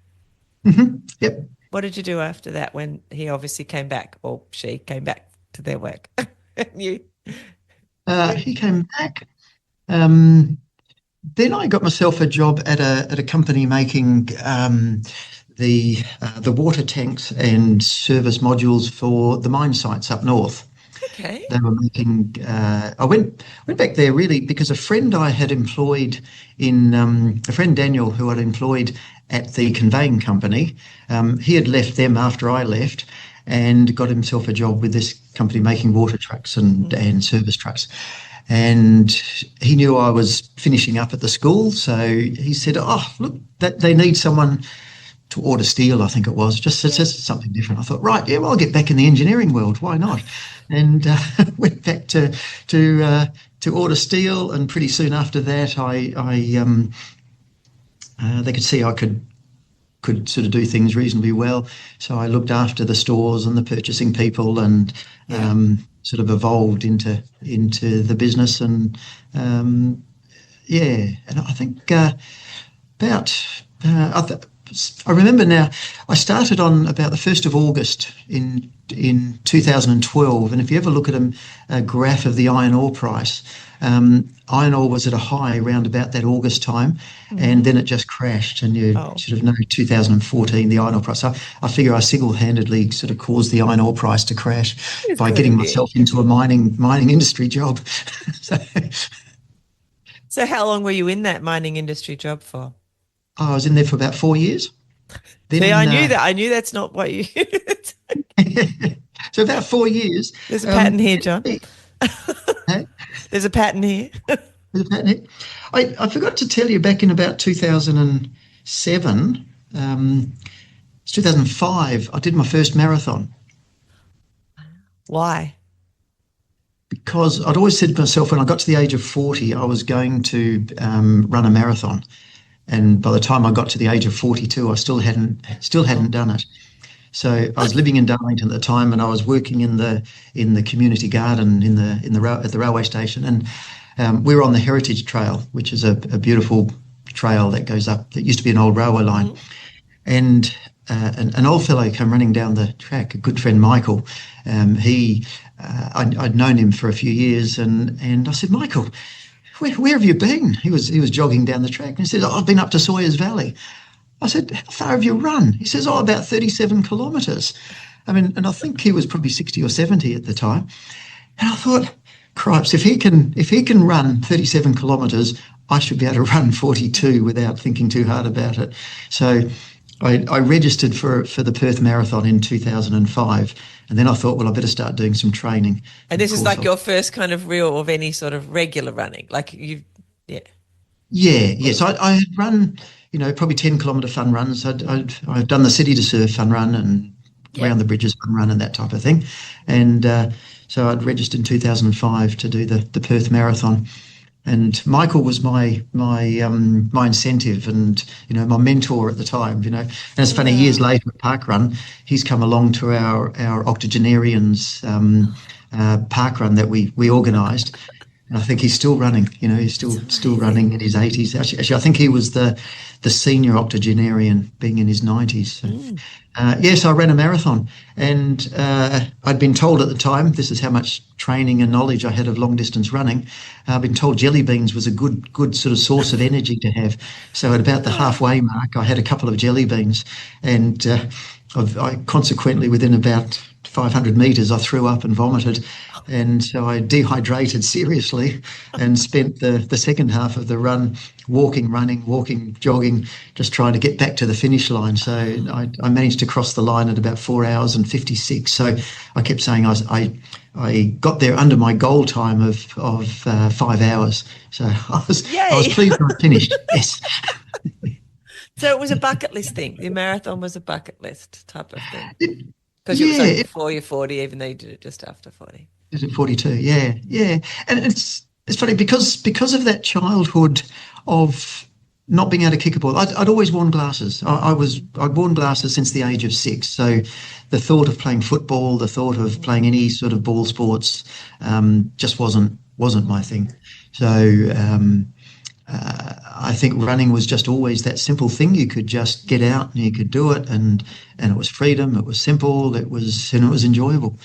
Mm-hmm. Yep. What did you do after that when he obviously came back, or she came back to their work? You? He came back. Then I got myself a job at a company making the water tanks and service modules for the mine sites up north. Okay. They were making. I went back there really because a friend I had employed a friend Daniel, who I'd employed at the conveying company. He had left them after I left, and got himself a job with this company making water trucks and service trucks. And he knew I was finishing up at the school, so he said, "Oh, look, that they need someone to order steel." I think it was just something different. I thought, right, yeah, well, I'll get back in the engineering world. Why not? And went back to order steel. And pretty soon after that, they could see I could sort of do things reasonably well. So I looked after the stores and the purchasing people, and sort of evolved into the business. And and I think I remember now, I started on about the 1st of August in 2012, and if you ever look at a graph of the iron ore price, iron ore was at a high around about that August time, and then it just crashed. And you sort of know 2014, the iron ore price. So I figure I single-handedly sort of caused the iron ore price to crash by getting myself into a mining industry job. So how long were you in that mining industry job for? I was in there for about 4 years. Then, see, I knew that. I knew that's not what you... So about 4 years. There's a pattern here, John. There's a pattern here. There's a pattern here. I forgot to tell you, back in about 2007, it's 2005, I did my first marathon. Why? Because I'd always said to myself, when I got to the age of 40, I was going to run a marathon. And by the time I got to the age of 42, I still hadn't done it. So I was living in Darlington at the time, and I was working in the community garden at the railway station, and we were on the Heritage Trail, which is a beautiful trail that goes up. That used to be an old railway line, and an old fellow came running down the track, a good friend, Michael. I'd known him for a few years, and I said, "Michael, where have you been?" He was jogging down the track, and he said, "I've been up to Sawyers Valley." I said, "How far have you run?" He says, "About 37 kilometres. I mean, and I think he was probably 60 or 70 at the time. And I thought, cripes, if he can run 37 kilometres, I should be able to run 42 without thinking too hard about it. So I registered for the Perth Marathon in 2005, and then I thought, well, I better start doing some training. And this is like your first kind of real of any sort of regular running, like you, Yes, I had run, probably 10-kilometre fun runs. I've done the City to Surf fun run and Round the Bridges fun run and that type of thing. And so I'd registered in 2005 to do the Perth Marathon. And Michael was my incentive and, my mentor at the time, And it's funny, years later at Parkrun, he's come along to our octogenarians park run that we organised. And I think he's still running, he's still running in his 80s. Actually, I think he was the senior octogenarian, being in his 90s. So, yes, I ran a marathon, and I'd been told at the time, this is how much training and knowledge I had of long distance running. I'd been told jelly beans was a good sort of source of energy to have. So at about the halfway mark, I had a couple of jelly beans, and I consequently, within about 500 metres, I threw up and vomited. And so I dehydrated seriously and spent the second half of the run running, walking, jogging, just trying to get back to the finish line. So I managed to cross the line at about 4 hours and 56. So I kept saying I got there under my goal time of 5 hours. So I was pleased I finished. Yes. So it was a bucket list thing. The marathon was a bucket list type of thing. Because it was like before you're 40, even though you did it just after 40. Is it 42? Yeah. And it's funny because of that childhood of not being able to kick a ball. I'd always worn glasses. I'd worn glasses since the age of 6. So the thought of playing football, the thought of playing any sort of ball sports, just wasn't my thing. So I think running was just always that simple thing. You could just get out and you could do it, and it was freedom. It was simple. It was enjoyable.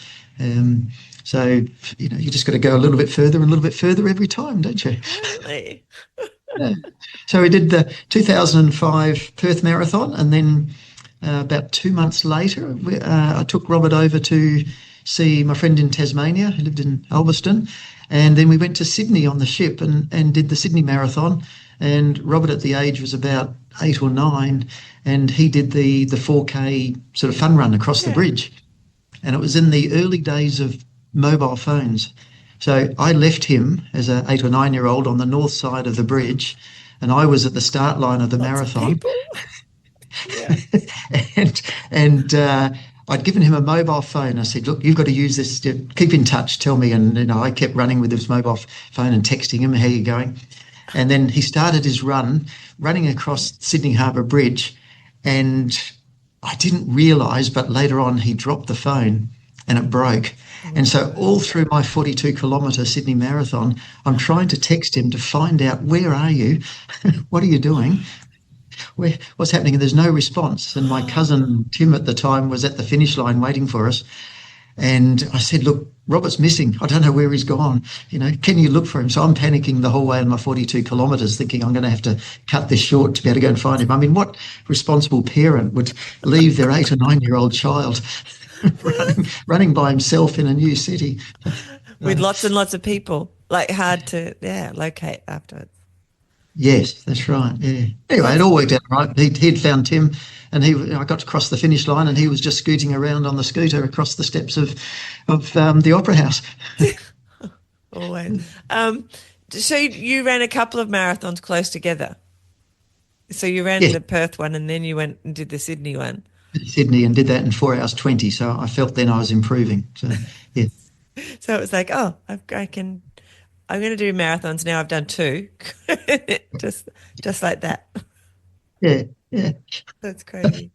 So you just got to go a little bit further and a little bit further every time, don't you? Really? Yeah. So we did the 2005 Perth Marathon, and then about 2 months later, I took Robert over to see my friend in Tasmania who lived in Ulverston, and then we went to Sydney on the ship and did the Sydney Marathon. And Robert at the age was about 8 or 9, and he did the 4K sort of fun run across the bridge. And it was in the early days of mobile phones. So I left him as an 8 or 9-year-old on the north side of the bridge, and I was at the start line of the marathon. and I'd given him a mobile phone. I said, look, you've got to use this to keep in touch, tell me. And I kept running with his mobile phone and texting him, how you going? And then he started his running across Sydney Harbour Bridge, and I didn't realise, but later on he dropped the phone and it broke. And so all through my 42-kilometre Sydney Marathon, I'm trying to text him to find out, where are you? What are you doing? What's happening? And there's no response. And my cousin Tim at the time was at the finish line waiting for us. And I said, look, Robert's missing. I don't know where he's gone. Can you look for him? So I'm panicking the whole way on my 42 kilometres, thinking I'm going to have to cut this short to be able to go and find him. I mean, what responsible parent would leave their 8 or 9-year-old child running by himself in a new city? With lots and lots of people, like hard to locate afterwards. Yes, that's right. Yeah. Anyway, it all worked out right. He'd found Tim, and I got to cross the finish line, and he was just scooting around on the scooter across the steps of the Opera House. Always. So you ran a couple of marathons close together. So you ran the Perth one, and then you went and did the Sydney one. Sydney, and did that in 4 hours 20. So I felt then I was improving. So yeah. So it was like, I'm going to do marathons now. I've done 2, just like that. Yeah. That's crazy.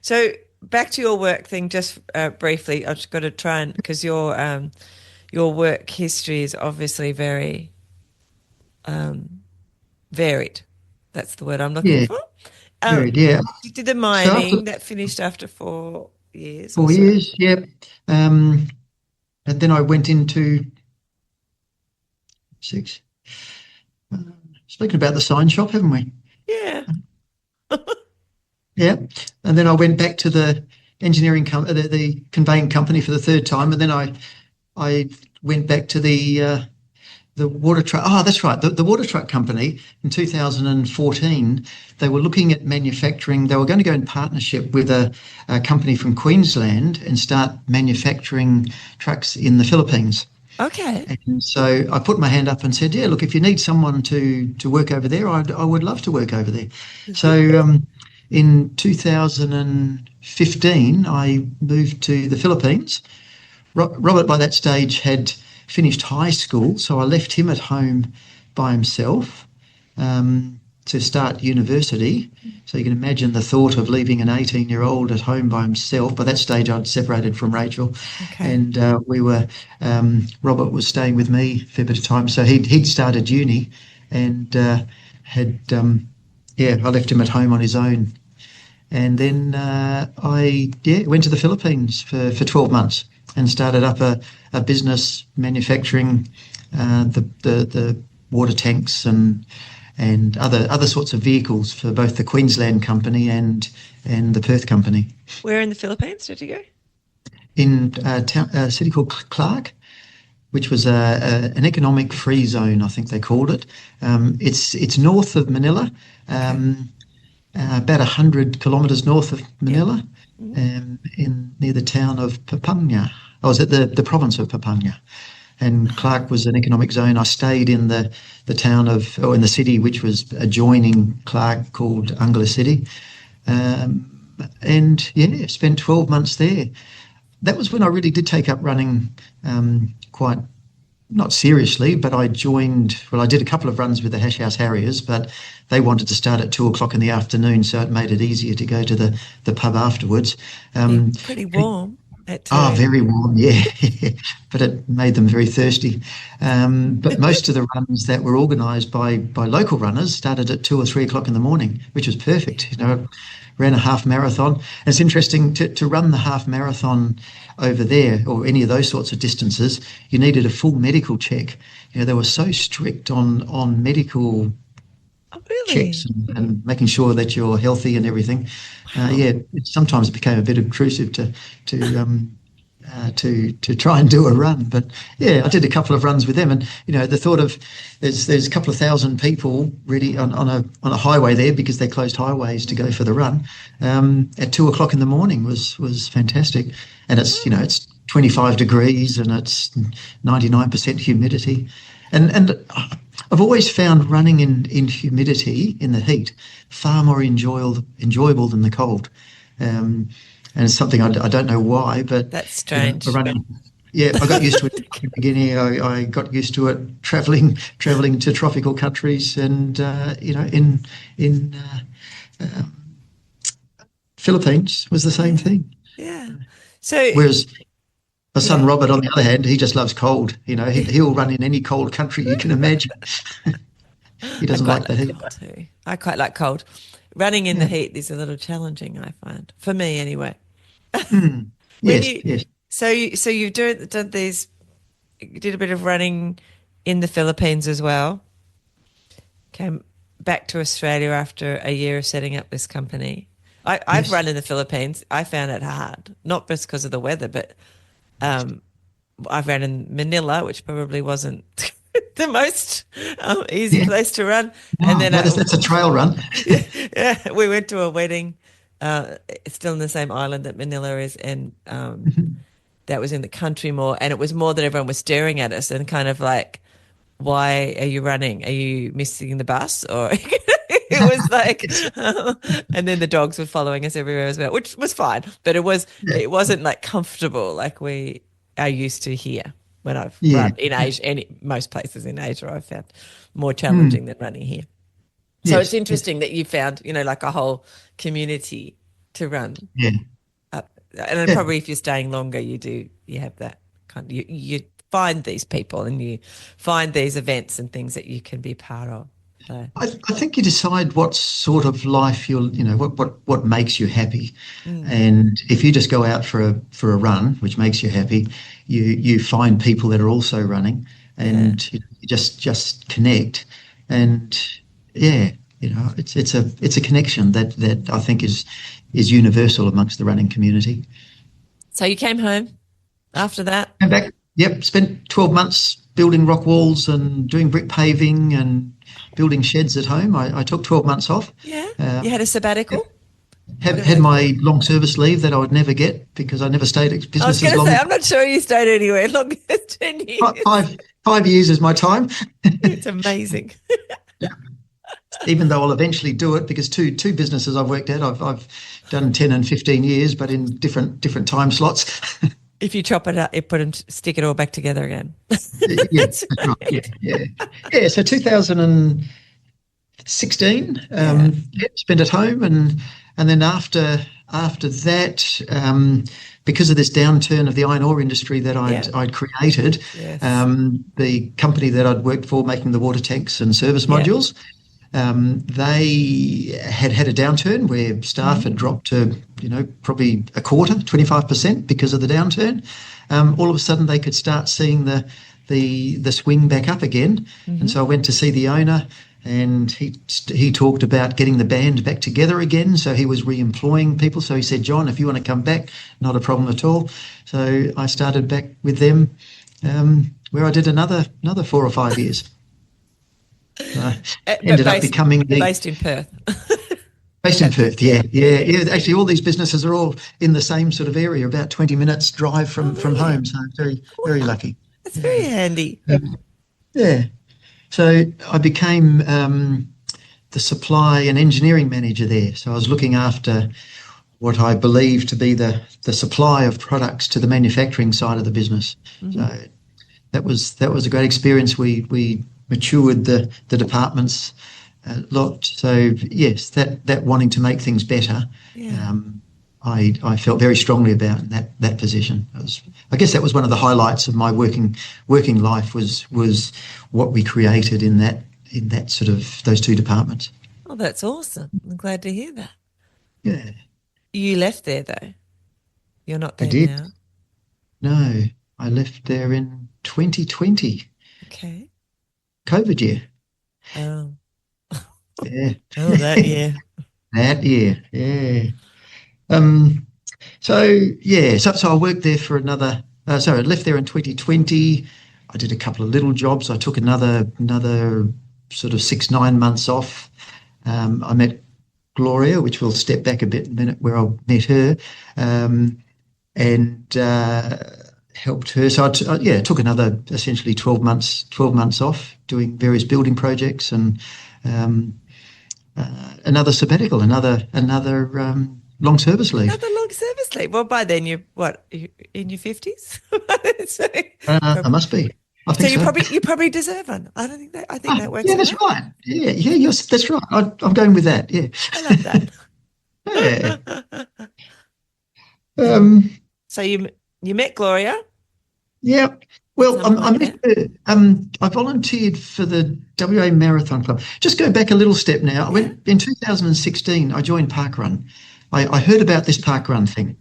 So back to your work thing, just briefly. I've just got to try and, because your work history is obviously very varied. That's the word I'm looking for. Varied, yeah. You did the mining that finished after 4 years. 4 years, yeah. And then I went into 6. Speaking about the sign shop, haven't we? Yeah. Yeah. And then I went back to the engineering the conveying company for the 3rd time, and then I went back to the water truck. Oh, that's right. The water truck company in 2014, they were looking at manufacturing. They were going to go in partnership with a company from Queensland and start manufacturing trucks in the Philippines. Okay. And so I put my hand up and said, yeah, look, if you need someone to work over there, I would love to work over there. So in 2015, I moved to the Philippines. Robert, by that stage, had finished high school, so I left him at home by himself to start university. So you can imagine the thought of leaving an 18-year-old at home by himself. By that stage, I'd separated from Rachel, and Robert was staying with me a fair bit of time. So he'd started uni, and I left him at home on his own. And then I went to the Philippines for 12 months and started up a business manufacturing the water tanks and other sorts of vehicles for both the Queensland company and the Perth company. Where in the Philippines did you go? in a city called Clark, which was an economic free zone, I think they called it. It's north of Manila, about 100 kilometres north of Manila, near the town of Papunya. I was at the province of Papunya, and Clark was an economic zone. I stayed in the town in the city which was adjoining Clark, called Angler City, and spent 12 months there. That was when I really did take up running quite, not seriously, but I did a couple of runs with the Hash House Harriers, but they wanted to start at 2:00 in the afternoon, so it made it easier to go to the pub afterwards. Pretty warm. Very warm, yeah. But it made them very thirsty. But most of the runs that were organised by local runners started at 2 or 3 o'clock in the morning, which was perfect. Ran a half marathon. And it's interesting to run the half marathon over there, or any of those sorts of distances, you needed a full medical check. They were so strict on medical checks and making sure that you're healthy and everything. Sometimes it became a bit intrusive to try and do a run, but I did a couple of runs with them, and the thought of there's a couple of thousand people really on a highway there, because they closed highways to go for the run, at 2:00 in the morning was fantastic. And it's 25 degrees and it's 99% humidity, and I've always found running in humidity, in the heat, far more enjoyable than the cold. And it's something I don't know why, but that's strange. Running, I got used to it in Papua New Guinea. I got used to it traveling to tropical countries, and in Philippines was the same thing. Yeah. So whereas my son Robert, on the other hand, he just loves cold. He'll run in any cold country you can imagine. He doesn't like the heat. Too. I quite like cold. Running in the heat is a little challenging, I find, for me anyway. Yes. So you've done these. You did a bit of running in the Philippines as well. Came back to Australia after a year of setting up this company. I've run in the Philippines. I found it hard, not just because of the weather, but I've ran in Manila, which probably wasn't the most easy place to run. No, and then that's a trail run. We went to a wedding. It's still in the same island that Manila is, and that was in the country more. And it was more that everyone was staring at us and kind of like, "Why are you running? Are you missing the bus?" Or it was like, and then the dogs were following us everywhere as well, which was fine, but it wasn't like comfortable like we are used to here. When I've run in Asia, most places in Asia, I've found more challenging than running here. So it's interesting that you found, like a whole community to run. Yeah. And then probably if you're staying longer, you have that kind of, you find these people and you find these events and things that you can be part of. So. I think you decide what sort of life what makes you happy, and if you just go out for a run, which makes you happy, you find people that are also running, and you just connect, and it's a connection that I think is universal amongst the running community. So you came home after that? Came back. Yep, spent 12 months building rock walls and doing brick paving and building sheds at home. I took 12 months off. Yeah, you had a sabbatical? Had my long service leave that I would never get because I never stayed at business. I was going to say, I'm not sure you stayed anywhere longer than 10 years. 5 years is my time. It's amazing. Yeah. Even though I'll eventually do it, because two businesses I've worked at, I've done 10 and 15 years, but in different time slots. If you chop it up, stick it all back together again. That's right. Yeah. So 2016, spent at home, and then after that, because of this downturn of the iron ore industry that I'd created, the company that I'd worked for making the water tanks and service modules, they had a downturn where staff had dropped to, probably a quarter, 25% because of the downturn. All of a sudden they could start seeing the swing back up again. And so I went to see the owner and he talked about getting the band back together again. So he was re-employing people. So he said, John, if you want to come back, not a problem at all. So I started back with them, where I did another 4 or 5 years. Ended up becoming based in Perth. Based in Perth, yeah. Actually, all these businesses are all in the same sort of area, about 20 minutes drive from home. So very, very lucky. That's very handy. Yeah. So I became the supply and engineering manager there. So I was looking after what I believe to be the supply of products to the manufacturing side of the business. Mm-hmm. So that was a great experience. We matured the departments a lot. So yes, that wanting to make things better, I felt very strongly about in that position. I guess that was one of the highlights of my working life was what we created in that sort of those two departments. Oh, that's awesome! I'm glad to hear that. Yeah. You left there though. You're not there I did. now. No, I left there in 2020. Okay. COVID year. Oh. Yeah. Oh, that year. That year, yeah. So I worked there for another. I left there in 2020. I did a couple of little jobs. I took another sort of 6-9 months off. I met Gloria, which we'll step back a minute, where I met her, and helped her. So I took another essentially 12 months off doing various building projects and another sabbatical, another long service leave. Another long service leave. Well, by then you're in your 50s? I must be. I think so. You probably deserve one. I think that works. Yeah, that's right. Yeah, that's right. I'm going with that. Yeah, I love that. Yeah. So you met Gloria. Yeah. Well, I met her. I volunteered for the WA Marathon Club. Just go back a little step now. I went in 2016. I joined Parkrun. I heard about this Parkrun thing,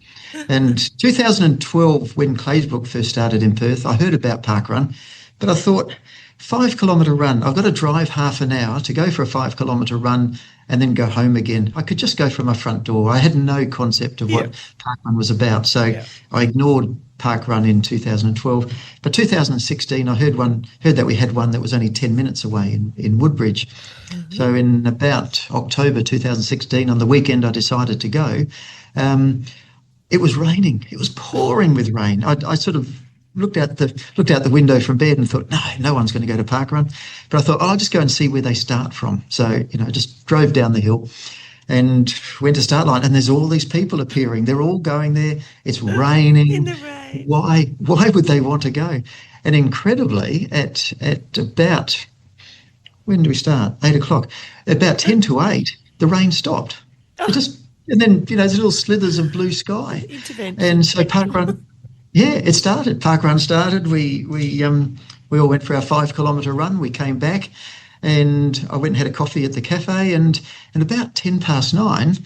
and 2012, when Claysbrook first started in Perth, I heard about Parkrun, but I thought 5 kilometre run. I've got to drive half an hour to go for a 5 kilometre run and then go home again. I could just go from my front door. I had no concept of what Parkrun was about, so I ignored Parkrun in 2012. But 2016, I heard that we had one that was only 10 minutes away in Woodbridge. Mm-hmm. So in about October 2016, on the weekend, I decided to go. It was raining. It was pouring with rain. I sort of looked out the window from bed and thought, no one's going to go to Parkrun. But I thought, I'll just go and see where they start from. So, just drove down the hill and went to start line, and there's all these people appearing. They're all going there. It's raining. In the rain. Why would they want to go? And incredibly, at about, when do we start? 8 o'clock. About 10 to 8, the rain stopped. And then, there's little slithers of blue sky. Intervention. And so Parkrun, it started. Parkrun started. We all went for our 5 kilometre run. We came back, and I went and had a coffee at the cafe, and about 9:10,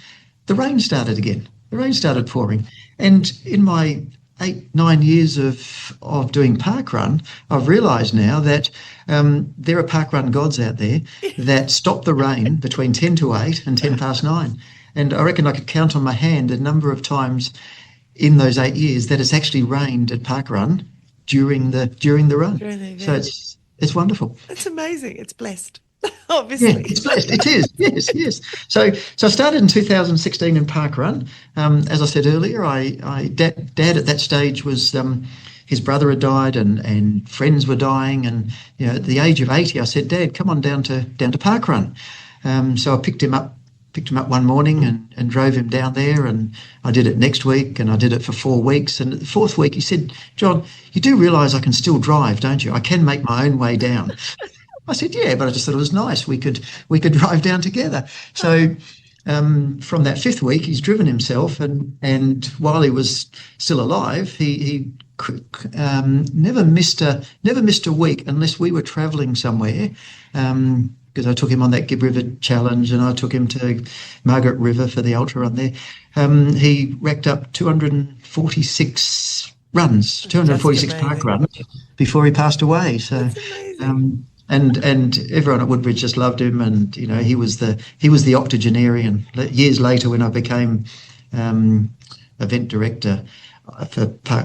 the rain started again. The rain started pouring. And in my 8-9 years of doing Parkrun, I've realised now that there are Parkrun gods out there that stop the rain between 10 to 8 and 9:10. And I reckon I could count on my hand a number of times in those 8 years that it's actually rained at Parkrun during the run. So it's wonderful. It's amazing. It's blessed. Obviously. Yeah, it's blessed. It is. Yes. So I started in 2016 in Parkrun. As I said earlier, Dad at that stage was his brother had died and friends were dying, and at the age of 80, I said, Dad, come on down to Parkrun. So I picked him up one morning and drove him down there, and I did it next week, and I did it for 4 weeks. And the 4th week he said, John, you do realise I can still drive, don't you? I can make my own way down. I said, yeah, but I just thought it was nice. We could drive down together. So from that 5th week, he's driven himself, and while he was still alive, he never missed a week unless we were travelling somewhere. Because I took him on that Gibb River Challenge, and I took him to Margaret River for the ultra run there. He racked up 246 runs, 246 park runs before he passed away. So, and everyone at Woodbridge just loved him, and he was the octogenarian. Years later, when I became event director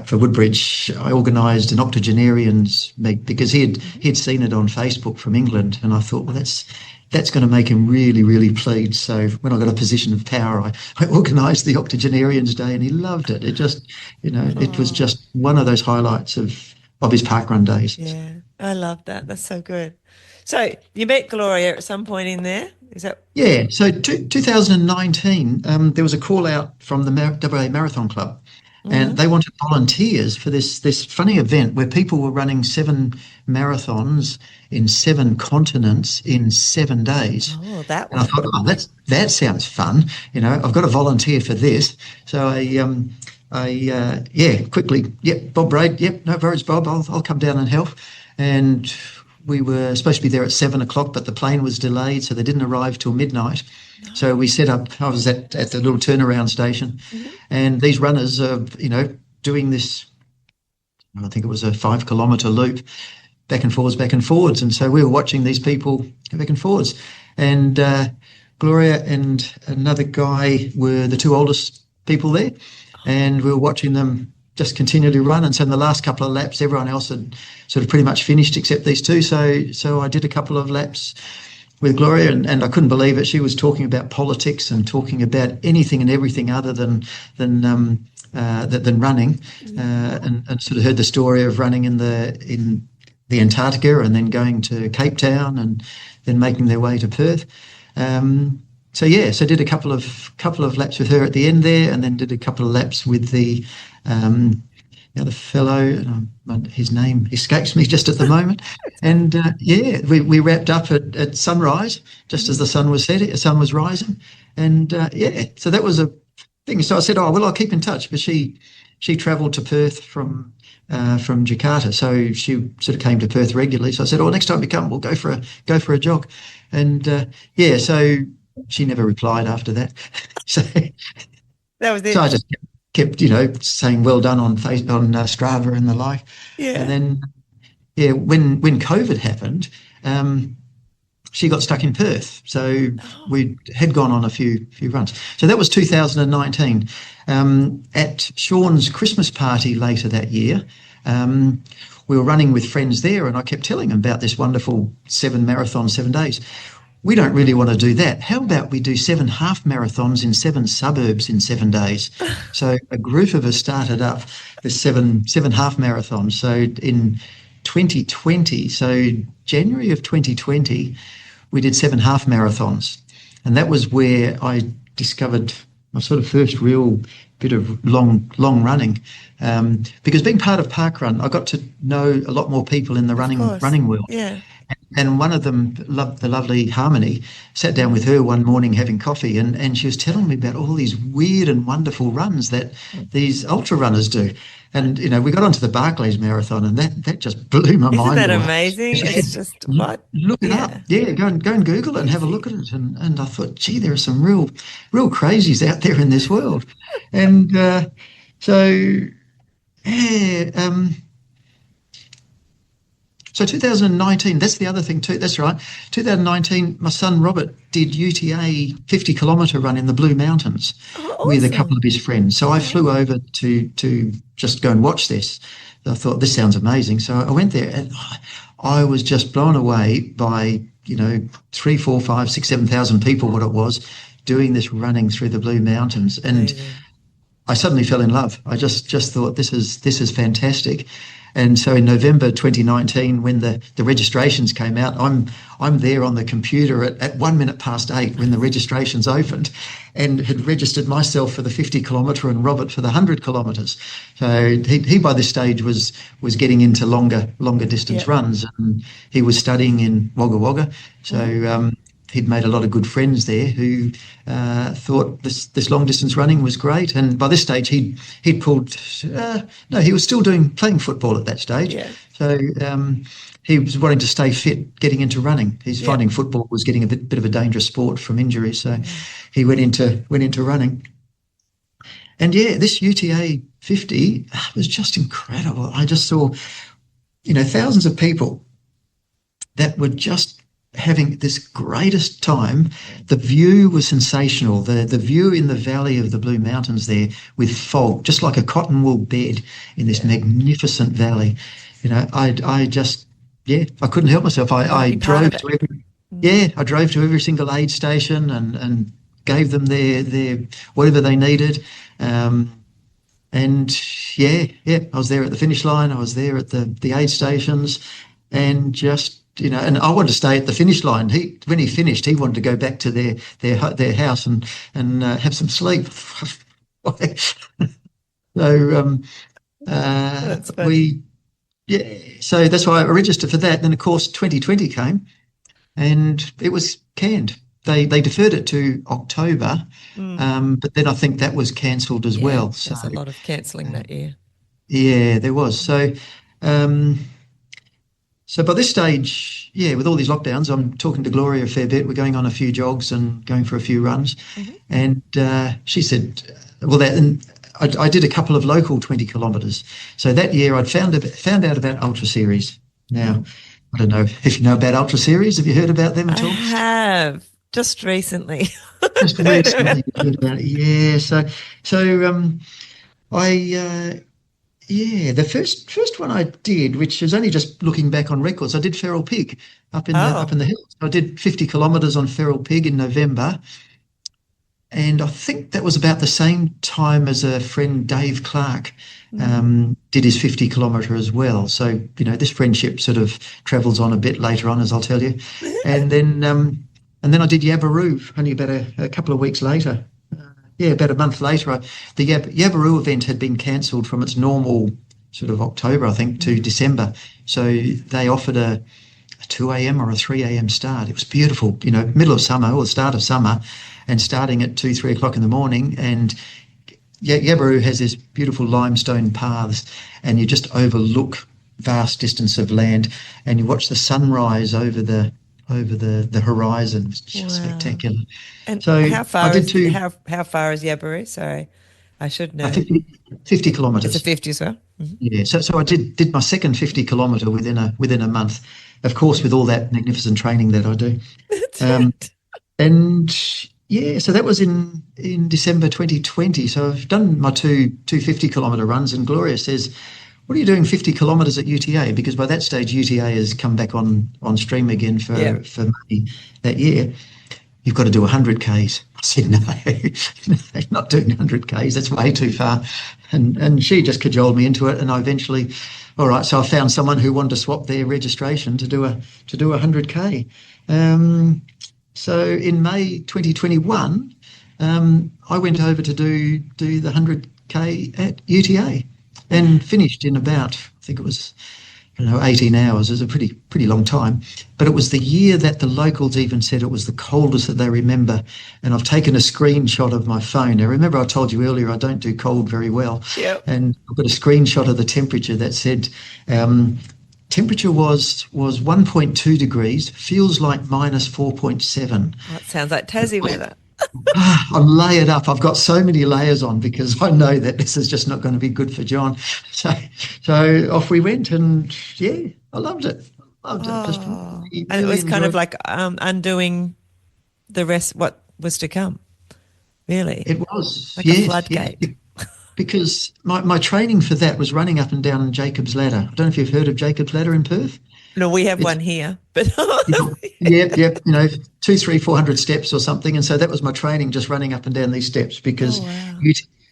for Woodbridge, I organised an octogenarians meet because he'd seen it on Facebook from England, and I thought, well, that's going to make him really, really pleased. So when I got a position of power, I organised the Octogenarians Day, and he loved it. It just, it was just one of those highlights of his parkrun days. Yeah, I love that. That's so good. So you met Gloria at some point in there? Is that? Yeah. So 2019, there was a call out from the WA Marathon Club. And they wanted volunteers for this funny event where people were running 7 marathons in 7 continents in 7 days. Oh, that one. And I thought, that sounds fun. I've got to volunteer for this. So I quickly, Bob Braid, no worries, Bob, I'll come down and help. And we were supposed to be there at 7 o'clock, but the plane was delayed, so they didn't arrive till midnight. No. So we set up, I was at the little turnaround station, and these runners are, doing this, I think it was a 5-kilometre loop, back and forwards. And so we were watching these people go back and forwards. And Gloria and another guy were the 2 oldest people there, and we were watching them just continually run. And so in the last couple of laps, everyone else had sort of pretty much finished except these 2. So I did a couple of laps with Gloria, and I couldn't believe it. She was talking about politics and talking about anything and everything other than running, and sort of heard the story of running in the Antarctica and then going to Cape Town and then making their way to Perth. So did a couple of laps with her at the end there, and then did a couple of laps with the other fellow. His name escapes me just at the moment. And we wrapped up at sunrise, just as the sun was rising. And so that was a thing. So I said, I'll keep in touch. But she travelled to Perth from Jakarta, so she sort of came to Perth regularly. So I said, next time you come, we'll go for a jog. And so she never replied after that. So that was it. So I just kept saying well done on Strava and the like. Yeah. And then when COVID happened, she got stuck in Perth. So we had gone on a few runs. So that was 2019. At Sean's Christmas party later that year, we were running with friends there, and I kept telling them about this wonderful 7 marathons, 7 days. We don't really want to do that. How about we do 7 half marathons in 7 suburbs in 7 days? So a group of us started up this 7 half marathons. So in 2020, so January of 2020, we did 7 half marathons. And that was where I discovered my sort of first real bit of long running. Because being part of Parkrun, I got to know a lot more people in the running world. Yeah. And one of them, the lovely Harmony, sat down with her one morning having coffee, and she was telling me about all these weird and wonderful runs that these ultra runners do. And, we got onto the Barclays Marathon, and that just blew my mind. Isn't that amazing? It's just what? Look it up. Yeah, go and Google it and have a look at it. And I thought, gee, there are some real crazies out there in this world. And So 2019, that's the other thing too. That's right. 2019, my son Robert did UTA 50-kilometre run in the Blue Mountains with a couple of his friends. So I flew over to just go and watch this. I thought, this sounds amazing. So I went there, and I was just blown away by 3, 4, 5, 6, 7,000 people, what it was, doing this running through the Blue Mountains. And I suddenly fell in love. I just thought, this is fantastic. And so in November 2019, when the registrations came out, I'm there on the computer at 1 minute past 8 when the registrations opened, and had registered myself for the 50-kilometre and Robert for the 100 kilometres. So he by this stage was getting into longer distance runs, and he was studying in Wagga Wagga. So he'd made a lot of good friends there who thought this long distance running was great. And by this stage, he'd pulled. He was still playing football at that stage. Yeah. So he was wanting to stay fit, getting into running. He's finding football was getting a bit of a dangerous sport from injury. So he went into running. And this UTA 50 was just incredible. I just saw, thousands of people that were just having this greatest time. The view was sensational. The view in the valley of the Blue Mountains there with fog, just like a cotton wool bed in this magnificent valley. You know, I just, I couldn't help myself. I drove to every single aid station and gave them their whatever they needed. I was there at the finish line. I was there at the aid stations, and just, you know, and I wanted to stay at the finish line. When he finished, he wanted to go back to their house and have some sleep. That's funny. So that's why I registered for that. And then, of course, 2020 came, and it was canned. They deferred it to October, but then I think that was cancelled as well. So there's a lot of cancelling that year. Yeah, there was. So by this stage, with all these lockdowns, I'm talking to Gloria a fair bit. We're going on a few jogs and going for a few runs. And she said, I did a couple of local 20 kilometres. So that year I'd found out about Ultra Series. Now, I don't know if you know about Ultra Series. Have you heard about them at all? I have, just recently. Just recently heard about it. Yeah. The first one I did, which is only just looking back on records, I did Feral Pig up in the hills. I did 50 kilometres on Feral Pig in November, and I think that was about the same time as a friend, Dave Clark, did his 50 kilometre as well. So, you know, this friendship sort of travels on a bit later on, as I'll tell you. And then I did Yabaroo only about a couple of weeks later. About a month later. The Yabaroo event had been cancelled from its normal sort of October, I think, to December. So they offered a 2 a.m. or a 3 a.m. start. It was beautiful, you know, middle of summer or start of summer, and starting at 2, 3 o'clock in the morning. And Yabaroo has this beautiful limestone paths, and you just overlook vast distance of land, and you watch the sunrise over the horizon. It's just spectacular. And so how far is Yabaroo? Sorry, I should know. 50 kilometres. It's a 50 as well. Yeah. So I did my second 50 kilometre within a month, of course, with all that magnificent training that I do. That's right. And so that was in December 2020. So I've done my two 50 kilometre runs, and Gloria says, "What are you doing 50 kilometres at UTA?" Because by that stage, UTA has come back on stream again for May that year. "You've got to do 100 Ks. I said, no, not doing 100 Ks. That's way too far. And she just cajoled me into it. And I eventually, all right, so I found someone who wanted to swap their registration to do 100 K. So in May 2021, I went over to do the 100 K at UTA. And finished in about, I think it was, 18 hours. It was a pretty long time. But it was the year that the locals even said it was the coldest that they remember. And I've taken a screenshot of my phone. Now, remember I told you earlier I don't do cold very well. Yep. And I've got a screenshot of the temperature that said temperature was 1.2 degrees, feels like minus 4.7. Oh, it sounds like Tassie weather. I'm layered up. I've got so many layers on because I know that this is just not going to be good for John. So off we went, and I loved it. Just really, and it was kind of enjoyed like undoing the rest, what was to come. Really, it was like a floodgate. Yeah. Because my training for that was running up and down Jacob's Ladder. I don't know if you've heard of Jacob's Ladder in Perth. No, we have one here, but Yep. 200, 300, 400 steps or something. And so that was my training, just running up and down these steps, because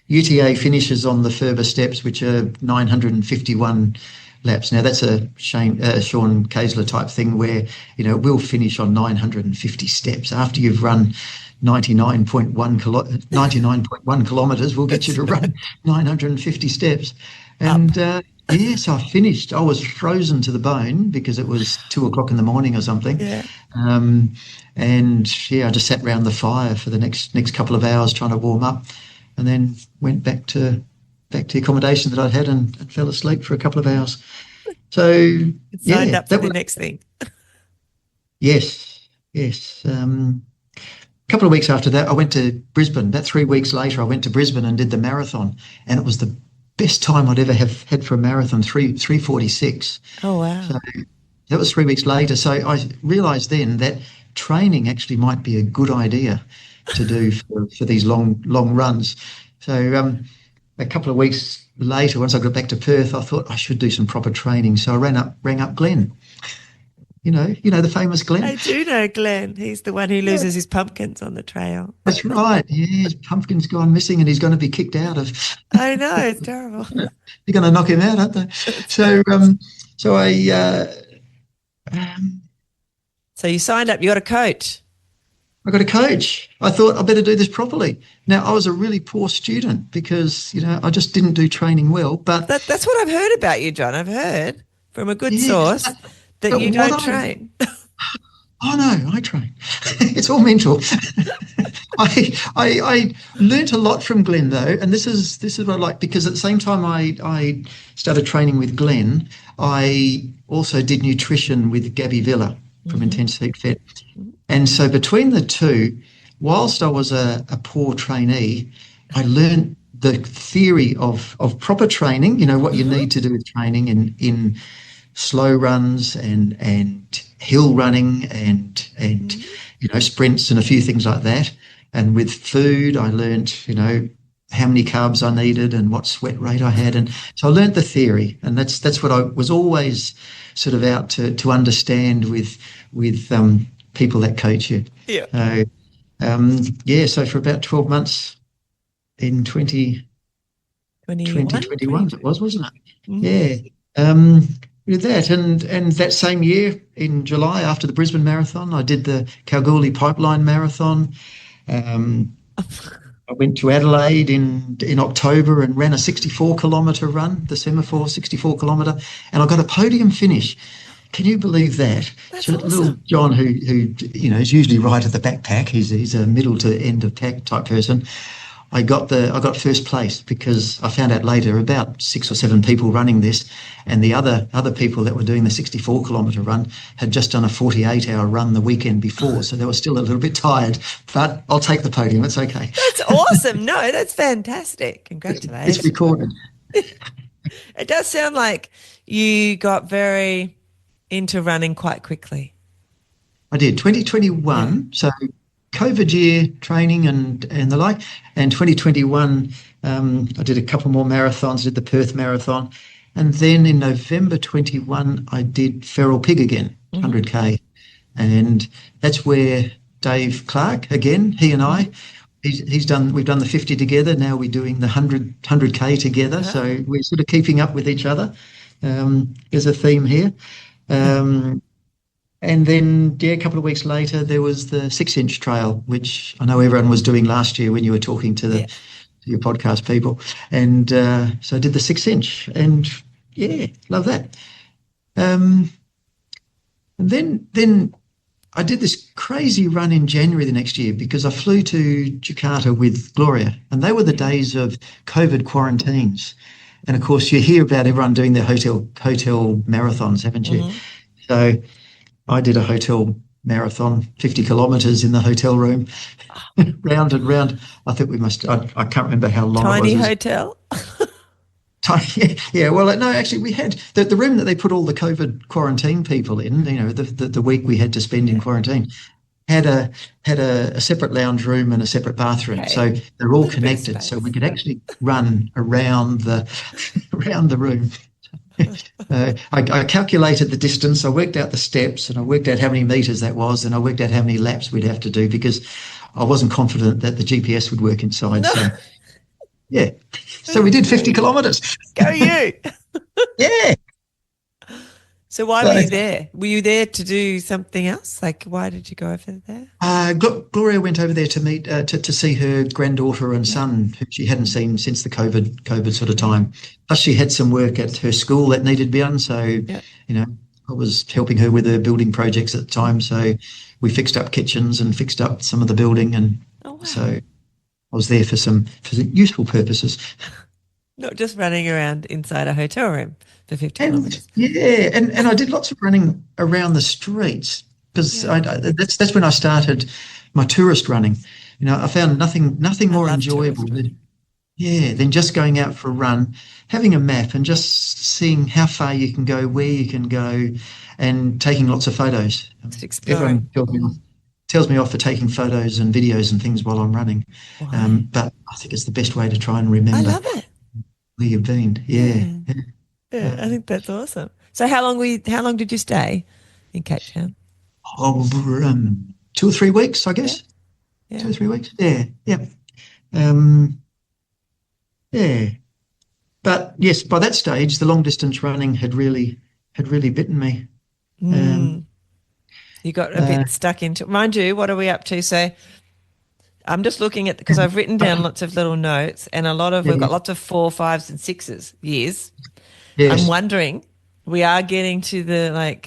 UTA finishes on the further steps, which are 951 laps. Now that's a Sean Kaesler type thing where, we'll finish on 950 steps after you've run 99.1 kilometres. We'll get you to run 950 steps. And so I finished. I was frozen to the bone because it was 2 o'clock in the morning or something. Yeah. I just sat around the fire for the next couple of hours trying to warm up, and then went back to the accommodation that I'd had and fell asleep for a couple of hours. So it's signed up for the next thing. Yes. A couple of weeks after that, I went to Brisbane. About 3 weeks later, I went to Brisbane and did the marathon, and it was the best time I'd ever have had for a marathon, 3:46. Oh, wow. So, That was 3 weeks later. So I realised then that training actually might be a good idea to do for these long runs. So a couple of weeks later, once I got back to Perth, I thought I should do some proper training. So I rang up Glenn. You know the famous Glenn. I do know Glenn. He's the one who loses his pumpkins on the trail. That's right. Yeah, his pumpkin's gone missing, and he's going to be kicked out of. I know, it's terrible. They're going to knock him out, aren't they? So So you signed up. You got a coach. I got a coach. I thought I better do this properly. Now, I was a really poor student because, I just didn't do training well. But that's what I've heard about you, John. I've heard from a good source that you don't train. Oh, no, I train. It's all mental. I learnt a lot from Glenn, though, and this is what I like, because at the same time I started training with Glenn, I also did nutrition with Gabby Villa from Intense Heat Fit. And so between the two, whilst I was a poor trainee, I learned the theory of proper training, what you need to do with training in slow runs and hill running and sprints and a few things like that. And with food, I learned, how many carbs I needed and what sweat rate I had. And so I learned the theory, and that's what I was always sort of out to understand with people that coach you. Yeah. So for about 12 months in 2021 it was, wasn't it? Yeah. With that, and that same year in July, after the Brisbane Marathon, I did the Kalgoorlie Pipeline Marathon. I went to Adelaide in October and ran a 64-kilometre run, the semaphore 64-kilometre, and I got a podium finish. Can you believe that? That's so awesome. Little John, who is usually right at the back pack, he's a middle to end of pack type person. I got first place because I found out later about 6 or 7 people running this, and the other people that were doing the 64-kilometre run had just done a 48-hour run the weekend before, so they were still a little bit tired. But I'll take the podium. It's okay. That's awesome. No, that's fantastic. Congratulations. It's recorded. It does sound like you got very into running quite quickly. I did. 2021, so COVID year training and the like, and 2021 I did a couple more marathons, did the Perth Marathon, and then in November 21 I did Feral Pig again, 100k, and that's where Dave Clark, again, he and I, we've done the 50 together, now we're doing the 100k together, so we're sort of keeping up with each other. There's a theme here. And then, a couple of weeks later, there was the 6-inch trail, which I know everyone was doing last year when you were talking to your podcast people. And so I did the 6-inch, and love that. And then I did this crazy run in January the next year because I flew to Jakarta with Gloria, and they were the days of COVID quarantines. And of course, you hear about everyone doing their hotel marathons, haven't you? So I did a hotel marathon, 50 kilometres in the hotel room, round and round. I think I can't remember how long Tiny it was. hotel? Tiny, yeah. Well, no, actually we had the room that they put all the COVID quarantine people in, the week we had to spend in quarantine, had a separate lounge room and a separate bathroom. Okay. So they're all connected. So we could actually run around the room. I calculated the distance, I worked out the steps, and I worked out how many metres that was, and I worked out how many laps we'd have to do because I wasn't confident that the GPS would work inside. No. So, yeah. So we did 50 kilometres. Go you. Yeah. So why were you there? Were you there to do something else? Like, why did you go over there? Gloria went over there to meet, to see her granddaughter and son, who she hadn't seen since the COVID sort of time. Plus, she had some work at her school that needed to be done. So, I was helping her with her building projects at the time. So we fixed up kitchens and fixed up some of the building. And so I was there for some useful purposes. Not just running around inside a hotel room for 50 kilometres. Yeah, and I did lots of running around the streets because that's when I started my tourist running. I found nothing more enjoyable than just going out for a run, having a map and just seeing how far you can go, where you can go, and taking lots of photos. Just Everyone exploring. tells me off for taking photos and videos and things while I'm running. Wow. But I think it's the best way to try and I remember love it. where you've been. Yeah. Yeah. Yeah, I think that's awesome. So how long did you stay in Cape Town? Over 2 or 3 weeks, I Yeah. guess. Yeah. 2 or 3 weeks. Yeah. Yeah. Um, yeah. But yes, by that stage, the long distance running had really bitten me. Um, Mm. You got a uh, bit stuck into, mind you, what are we up to? So I'm just looking at, because I've written down lots of little notes and we've yeah, got lots of 4, 5s and 6s years. I'm yes. wondering, we are getting to the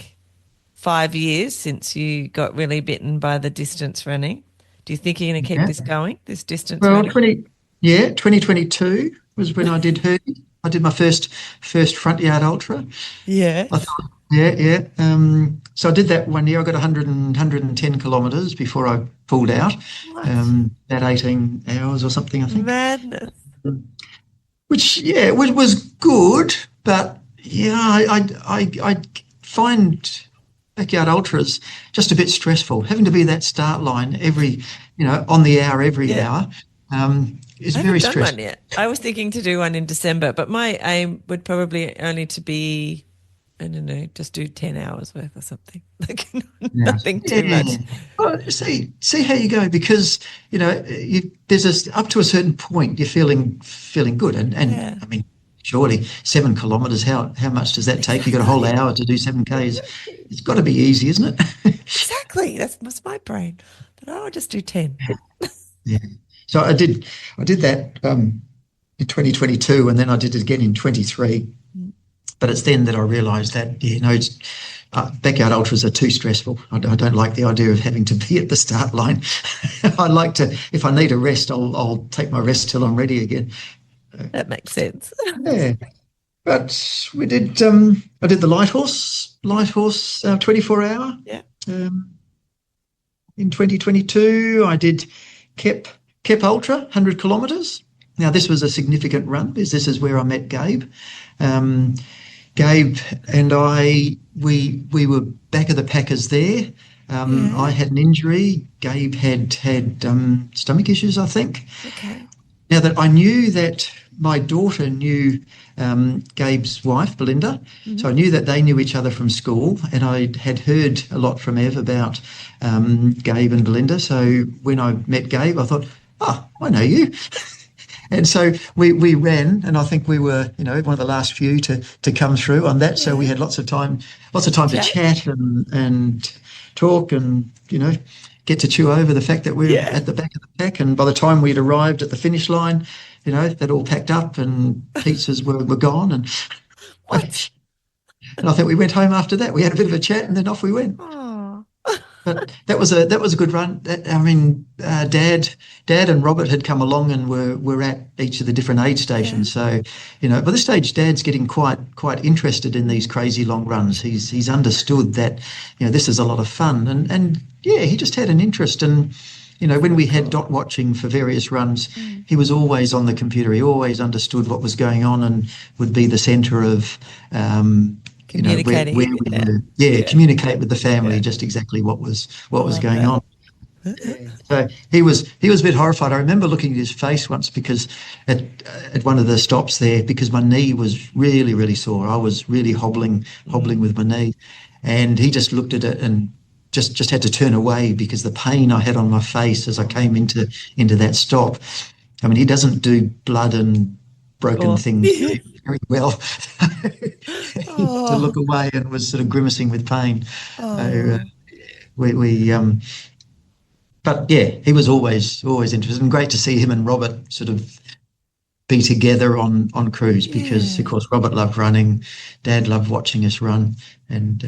5 years since you got really bitten by the distance running. Do you think you're going to keep Yeah. this going, this distance Well, running? 2022 was when I did Herdy. I did my first front yard ultra. I Yes. thought, yeah. So I did that one year. I got 110 kilometres before I pulled out. What? About 18 hours or something, I think. Madness. Which, yeah, was good, but yeah, I find backyard ultras just a bit stressful. Having to be that start line on the hour, every Yeah. hour, is I very haven't done one stressful. yet. I was thinking to do one in December, but my aim would probably only to be, I don't know, just do 10 hours worth or something. Like Yeah. nothing too much. Yeah. Well, see how you go, because there's up to a certain point you're feeling good, and Yeah. I mean, surely 7 kilometres. How much does that take? You got a whole Exactly. hour to do 7Ks. It's got to be easy, isn't it? Exactly. That's my brain. But I'll just do 10. Yeah. So I did that in 2022, and then I did it again in 23. But it's then that I realised that backyard ultras are too stressful. I don't like the idea of having to be at the start line. I like to, if I need a rest, I'll take my rest till I'm ready again. That makes sense. Yeah. But we did. I did the light horse 24 hour. Yeah. Um, in 2022, I did Kep Ultra 100 kilometres. Now this was a significant run, because this is where I met Gabe. Um, Gabe and we were back of the packers there. Yeah. I had an injury. Gabe had stomach issues, I think. Okay. Now that I knew that my daughter knew Gabe's wife, Belinda, so I knew that they knew each other from school, and I had heard a lot from Ev about Gabe and Belinda. So when I met Gabe, I thought, oh, I know you. And so we ran, and I think we were, one of the last few to come through on that. So we Yeah. had lots of time to chat and talk, and get to chew over the fact that we're Yeah. at the back of the pack. And by the time we'd arrived at the finish line, they'd all packed up and pizzas were gone, and What? and I think we went home after that. We had a bit of a chat, and then off we went. Oh. But that was a good run. Dad and Robert had come along and were at each of the different aid stations. So, by this stage, Dad's getting quite interested in these crazy long runs. He's understood that, this is a lot of fun, and yeah, he just had an interest. And when we had dot watching for various runs, he was always on the computer. He always understood what was going on and would be the centre of Communicating. where we were, communicate with the family just exactly what was going on. So he was a bit horrified. I remember looking at his face once, because at one of the stops there, because my knee was really, really sore. I was really hobbling with my knee, and he just looked at it and just had to turn away, because the pain I had on my face as I came into that stop. I mean, he doesn't do blood and broken things very well. To look away and was sort of grimacing with pain. So, but yeah, he was always interested, and great to see him and Robert sort of be together on cruise, because of course Robert loved running, Dad loved watching us run, and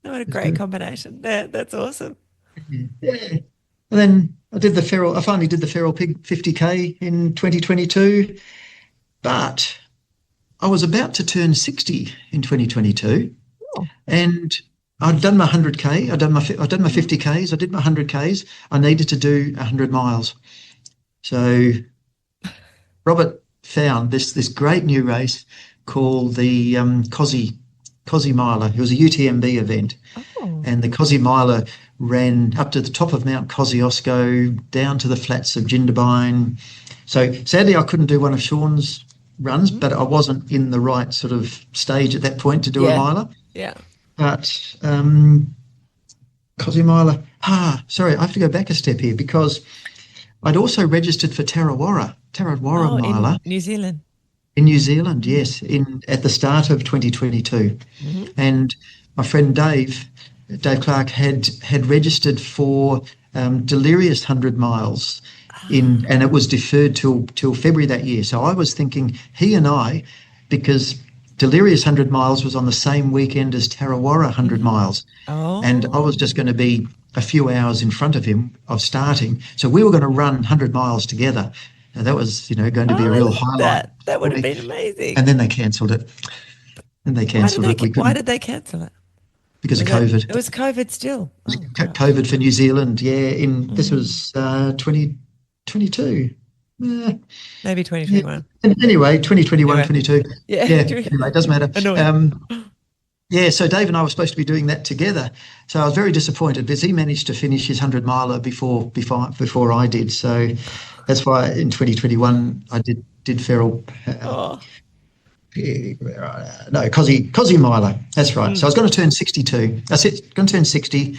What a great combination. That's awesome. yeah. And then I finally did the Feral Pig 50K in 2022, but I was about to turn 60 in 2022, and I'd done my 100K, I'd done my 50Ks, I did my 100Ks. I needed to do 100 miles. So Robert found this great new race called the Cosy Miler. It was a UTMB event, and the Cosy Miler ran up to the top of Mount Kosciuszko, down to the flats of Jindabyne. So sadly, I couldn't do one of Sean's runs, but I wasn't in the right sort of stage at that point to do a miler. Yeah. But Cosy Miler. Sorry, I have to go back a step here because I'd also registered for Tarawara Miler. In New Zealand. In New Zealand, yes, at the start of 2022. And my friend Dave Clark had registered for Delirious 100 miles and it was deferred till February that year. So I was thinking he and I, because Delirious 100 miles was on the same weekend as Tarawara 100 miles. And I was just going to be a few hours in front of him of starting. So we were going to run 100 miles together. Now that was, going to be a real highlight. That would have been amazing. And then they cancelled it. Why did they cancel it? Because of COVID. It was COVID still. COVID for New Zealand, this was 2022. Maybe 2021. Yeah. Anyway, 2021, 22. Yeah. Anyway, it doesn't matter. So Dave and I were supposed to be doing that together. So I was very disappointed because he managed to finish his 100 miler before I did. So that's why in 2021 I did Feral. Cosy Miler. That's right. So I was going to turn 62. That's it. Going to turn 60,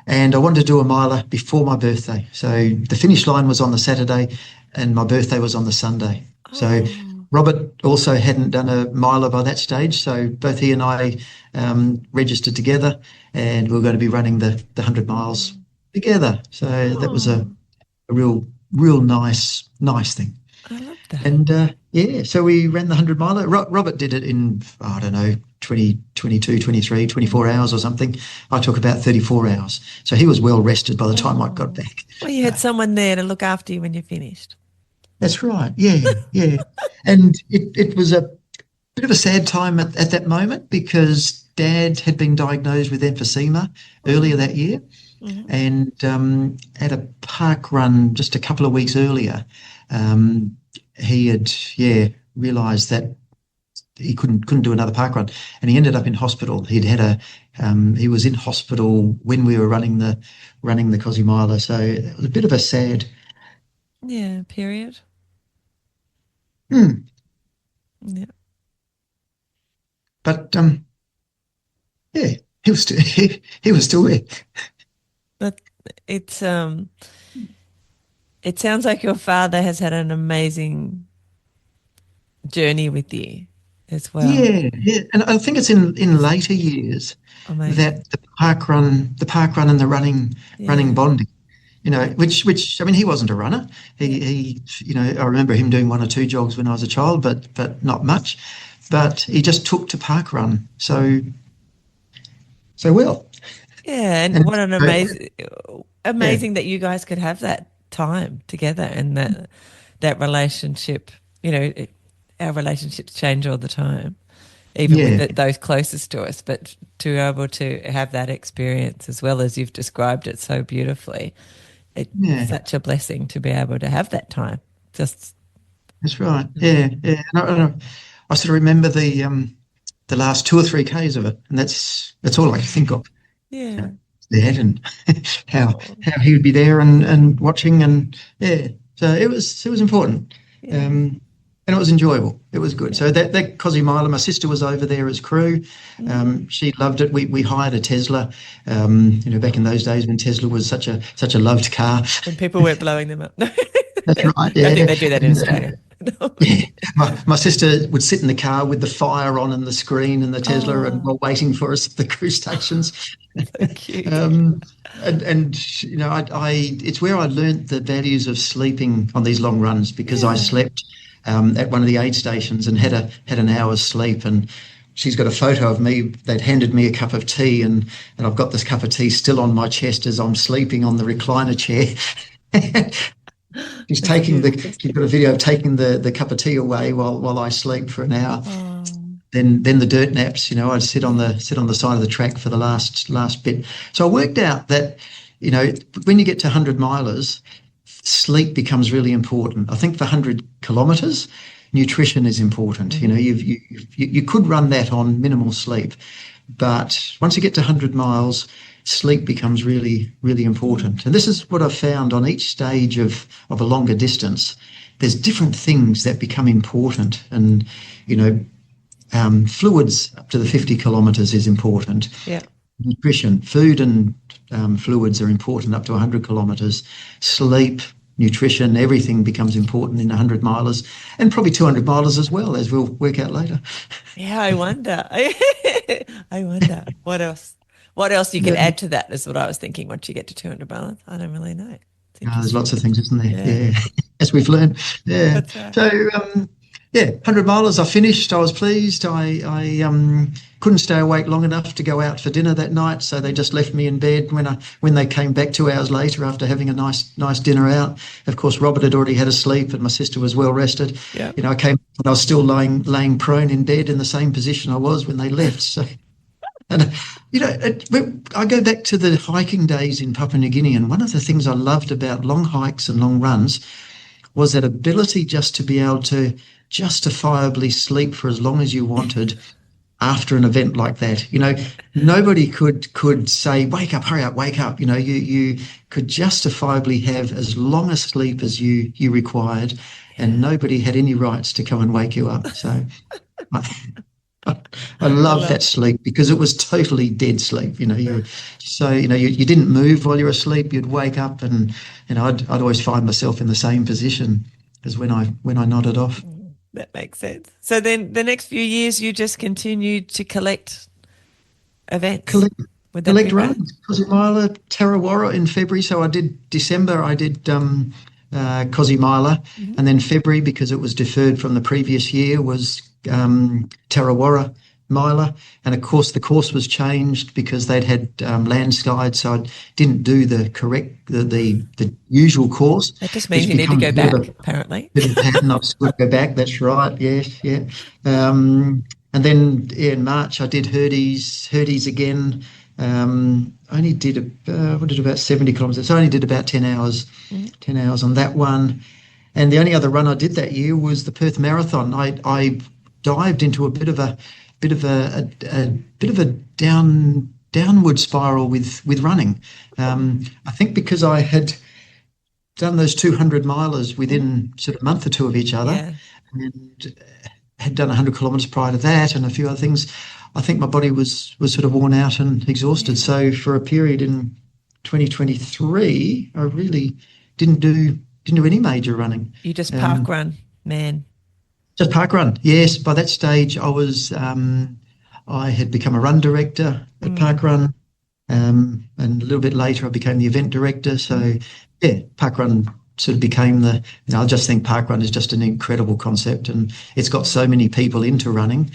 and I wanted to do a miler before my birthday. So the finish line was on the Saturday, and my birthday was on the Sunday. So Robert also hadn't done a miler by that stage, so both he and I registered together, and we were going to be running the 100 miles together. So that was a real nice thing. I love that. And so we ran the 100 miler. Robert did it in, 22, 23, 24 hours or something. I took about 34 hours. So he was well rested by the time I got back. Well, you had someone there to look after you when you finished. That's right. Yeah. And it was a bit of a sad time at that moment because Dad had been diagnosed with emphysema earlier that year. And at a park run just a couple of weeks earlier, he had realised that he couldn't do another park run, and he ended up in hospital. He was in hospital when we were running the Cosy Miler, so it was a bit of a sad period. Yeah, but he was still there. But it's it sounds like your father has had an amazing journey with you as well. Yeah. And I think it's in later years that the park run and the running bonding, which I mean, he wasn't a runner. He I remember him doing one or two jogs when I was a child, but not much. But he just took to park run so well. Yeah, and what an amazing that you guys could have that time together and that relationship. Our relationships change all the time, even with those closest to us. But to be able to have that experience as well as you've described it so beautifully, it's such a blessing to be able to have that time. That's right. Yeah. And I sort of remember the last 2 or 3 Ks of it, and that's all I can think of. Yeah. Dad and how he would be there and watching, and so it was important. And it was enjoyable. It was good. So that Cosy Miler, my sister was over there as crew. She loved it. We hired a Tesla, back in those days when Tesla was such a loved car. When people weren't blowing them up. That's right. Yeah. I think they do that in Australia. My sister would sit in the car with the fire on and the screen and the Tesla and while waiting for us at the cruise stations. So cute. It's where I learnt the values of sleeping on these long runs because I slept at one of the aid stations and had an hour's sleep, and she's got a photo of me. They'd handed me a cup of tea, and I've got this cup of tea still on my chest as I'm sleeping on the recliner chair. She's got a video of taking the cup of tea away while I sleep for an hour. Then the dirt naps, I'd sit on the side of the track for the last bit. So I worked out that, when you get to 100 milers, sleep becomes really important. I think for 100 kilometres, nutrition is important. Mm-hmm. You know, you could run that on minimal sleep, but once you get to 100 miles, sleep becomes really, really important. And this is what I've found on each stage of a longer distance. There's different things that become important. And, you know, fluids up to the 50 kilometres is important. Yeah. Nutrition, food and fluids are important up to 100 kilometres. Sleep, nutrition, everything becomes important in 100 milers, and probably 200 milers as well, as we'll work out later. Yeah, I wonder. I wonder what else. What else you could add to that is what I was thinking. Once you get to 200 miles, I don't really know. There's lots of things, isn't there? Yeah. As we've learned. Yeah. That's right. So, 100 milers, I finished. I was pleased. I couldn't stay awake long enough to go out for dinner that night, so they just left me in bed. When they came back 2 hours later after having a nice dinner out, of course, Robert had already had a sleep and my sister was well rested. Yeah. You know, I came and I was still laying prone in bed in the same position I was when they left. So. And, you know, I go back to the hiking days in Papua New Guinea, and one of the things I loved about long hikes and long runs was that ability just to be able to justifiably sleep for as long as you wanted after an event like that. You know, nobody could say, wake up, hurry up, wake up. You know, you could justifiably have as long a sleep as you required, and nobody had any rights to come and wake you up. So I love that sleep because it was totally dead sleep. You know, you didn't move while you were asleep. You'd wake up, and you know, I'd always find myself in the same position as when I nodded off. That makes sense. So then, the next few years, you just continued to collect events. Collect runs. Cozumela, Tarawara in February. So I did December. I did Cozumela, and then February, because it was deferred from the previous year, was Tarawara Miler, and of course the course was changed because they'd had landslides, so I didn't do the usual course. That just means you need to go back, apparently. Bit of a pattern. I've got to go back. That's right. Yes, yeah. And then in March I did Herdies again. Only did about 70 kilometres. So I only did about 10 hours. 10 hours on that one. And the only other run I did that year was the Perth Marathon. I dived into a bit of a downward spiral with running. I think because I had done those 200 milers within sort of a month or two of each other, and had done 100 kilometres prior to that, and a few other things. I think my body was sort of worn out and exhausted. So for a period in 2023, I really didn't do any major running. You just park run, man. Just park run, yes. By that stage, I was I had become a run director at Park Run, and a little bit later I became the event director. So, Park Run sort of became I just think Park Run is just an incredible concept, and it's got so many people into running.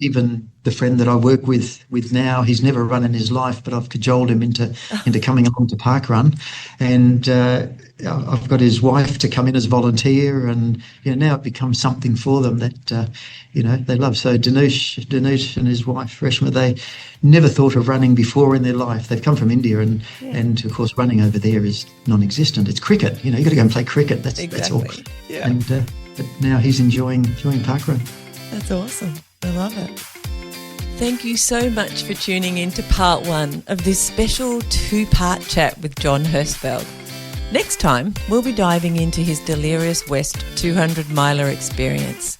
Even the friend that I work with now, he's never run in his life, but I've cajoled him into coming along to Park Run, and I've got his wife to come in as volunteer, and now it becomes something for them that they love. So Dinesh and his wife Reshma, they never thought of running before in their life. They've come from India, and of course running over there is non-existent. It's cricket. You've got to go and play cricket. That's all. Yeah. And but now he's enjoying Park Run. That's awesome. I love it. Thank you so much for tuning in to part 1 of this special 2-part chat with John Herzfeld. Next time, we'll be diving into his Delirious WEST 200 miler experience.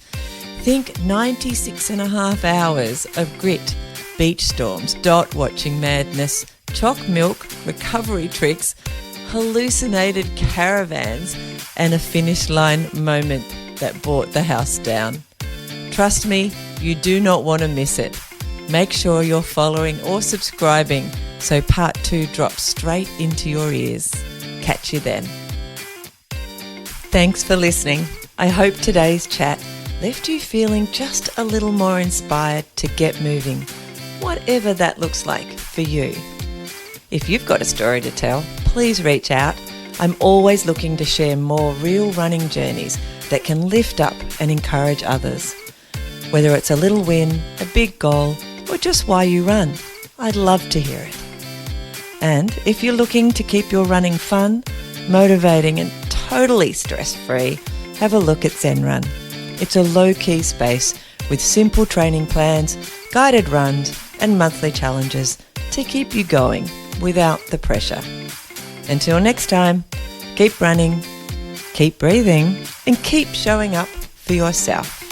Think 96 and a half hours of grit, beach storms, dot watching madness, choc milk, recovery tricks, hallucinated caravans, and a finish line moment that brought the house down. Trust me, you do not want to miss it. Make sure you're following or subscribing so part 2 drops straight into your ears. Catch you then. Thanks for listening. I hope today's chat left you feeling just a little more inspired to get moving, whatever that looks like for you. If you've got a story to tell, please reach out. I'm always looking to share more real running journeys that can lift up and encourage others. Whether it's a little win, a big goal, or just why you run, I'd love to hear it. And if you're looking to keep your running fun, motivating and totally stress-free, have a look at Zen Run. It's a low-key space with simple training plans, guided runs and monthly challenges to keep you going without the pressure. Until next time, keep running, keep breathing and keep showing up for yourself.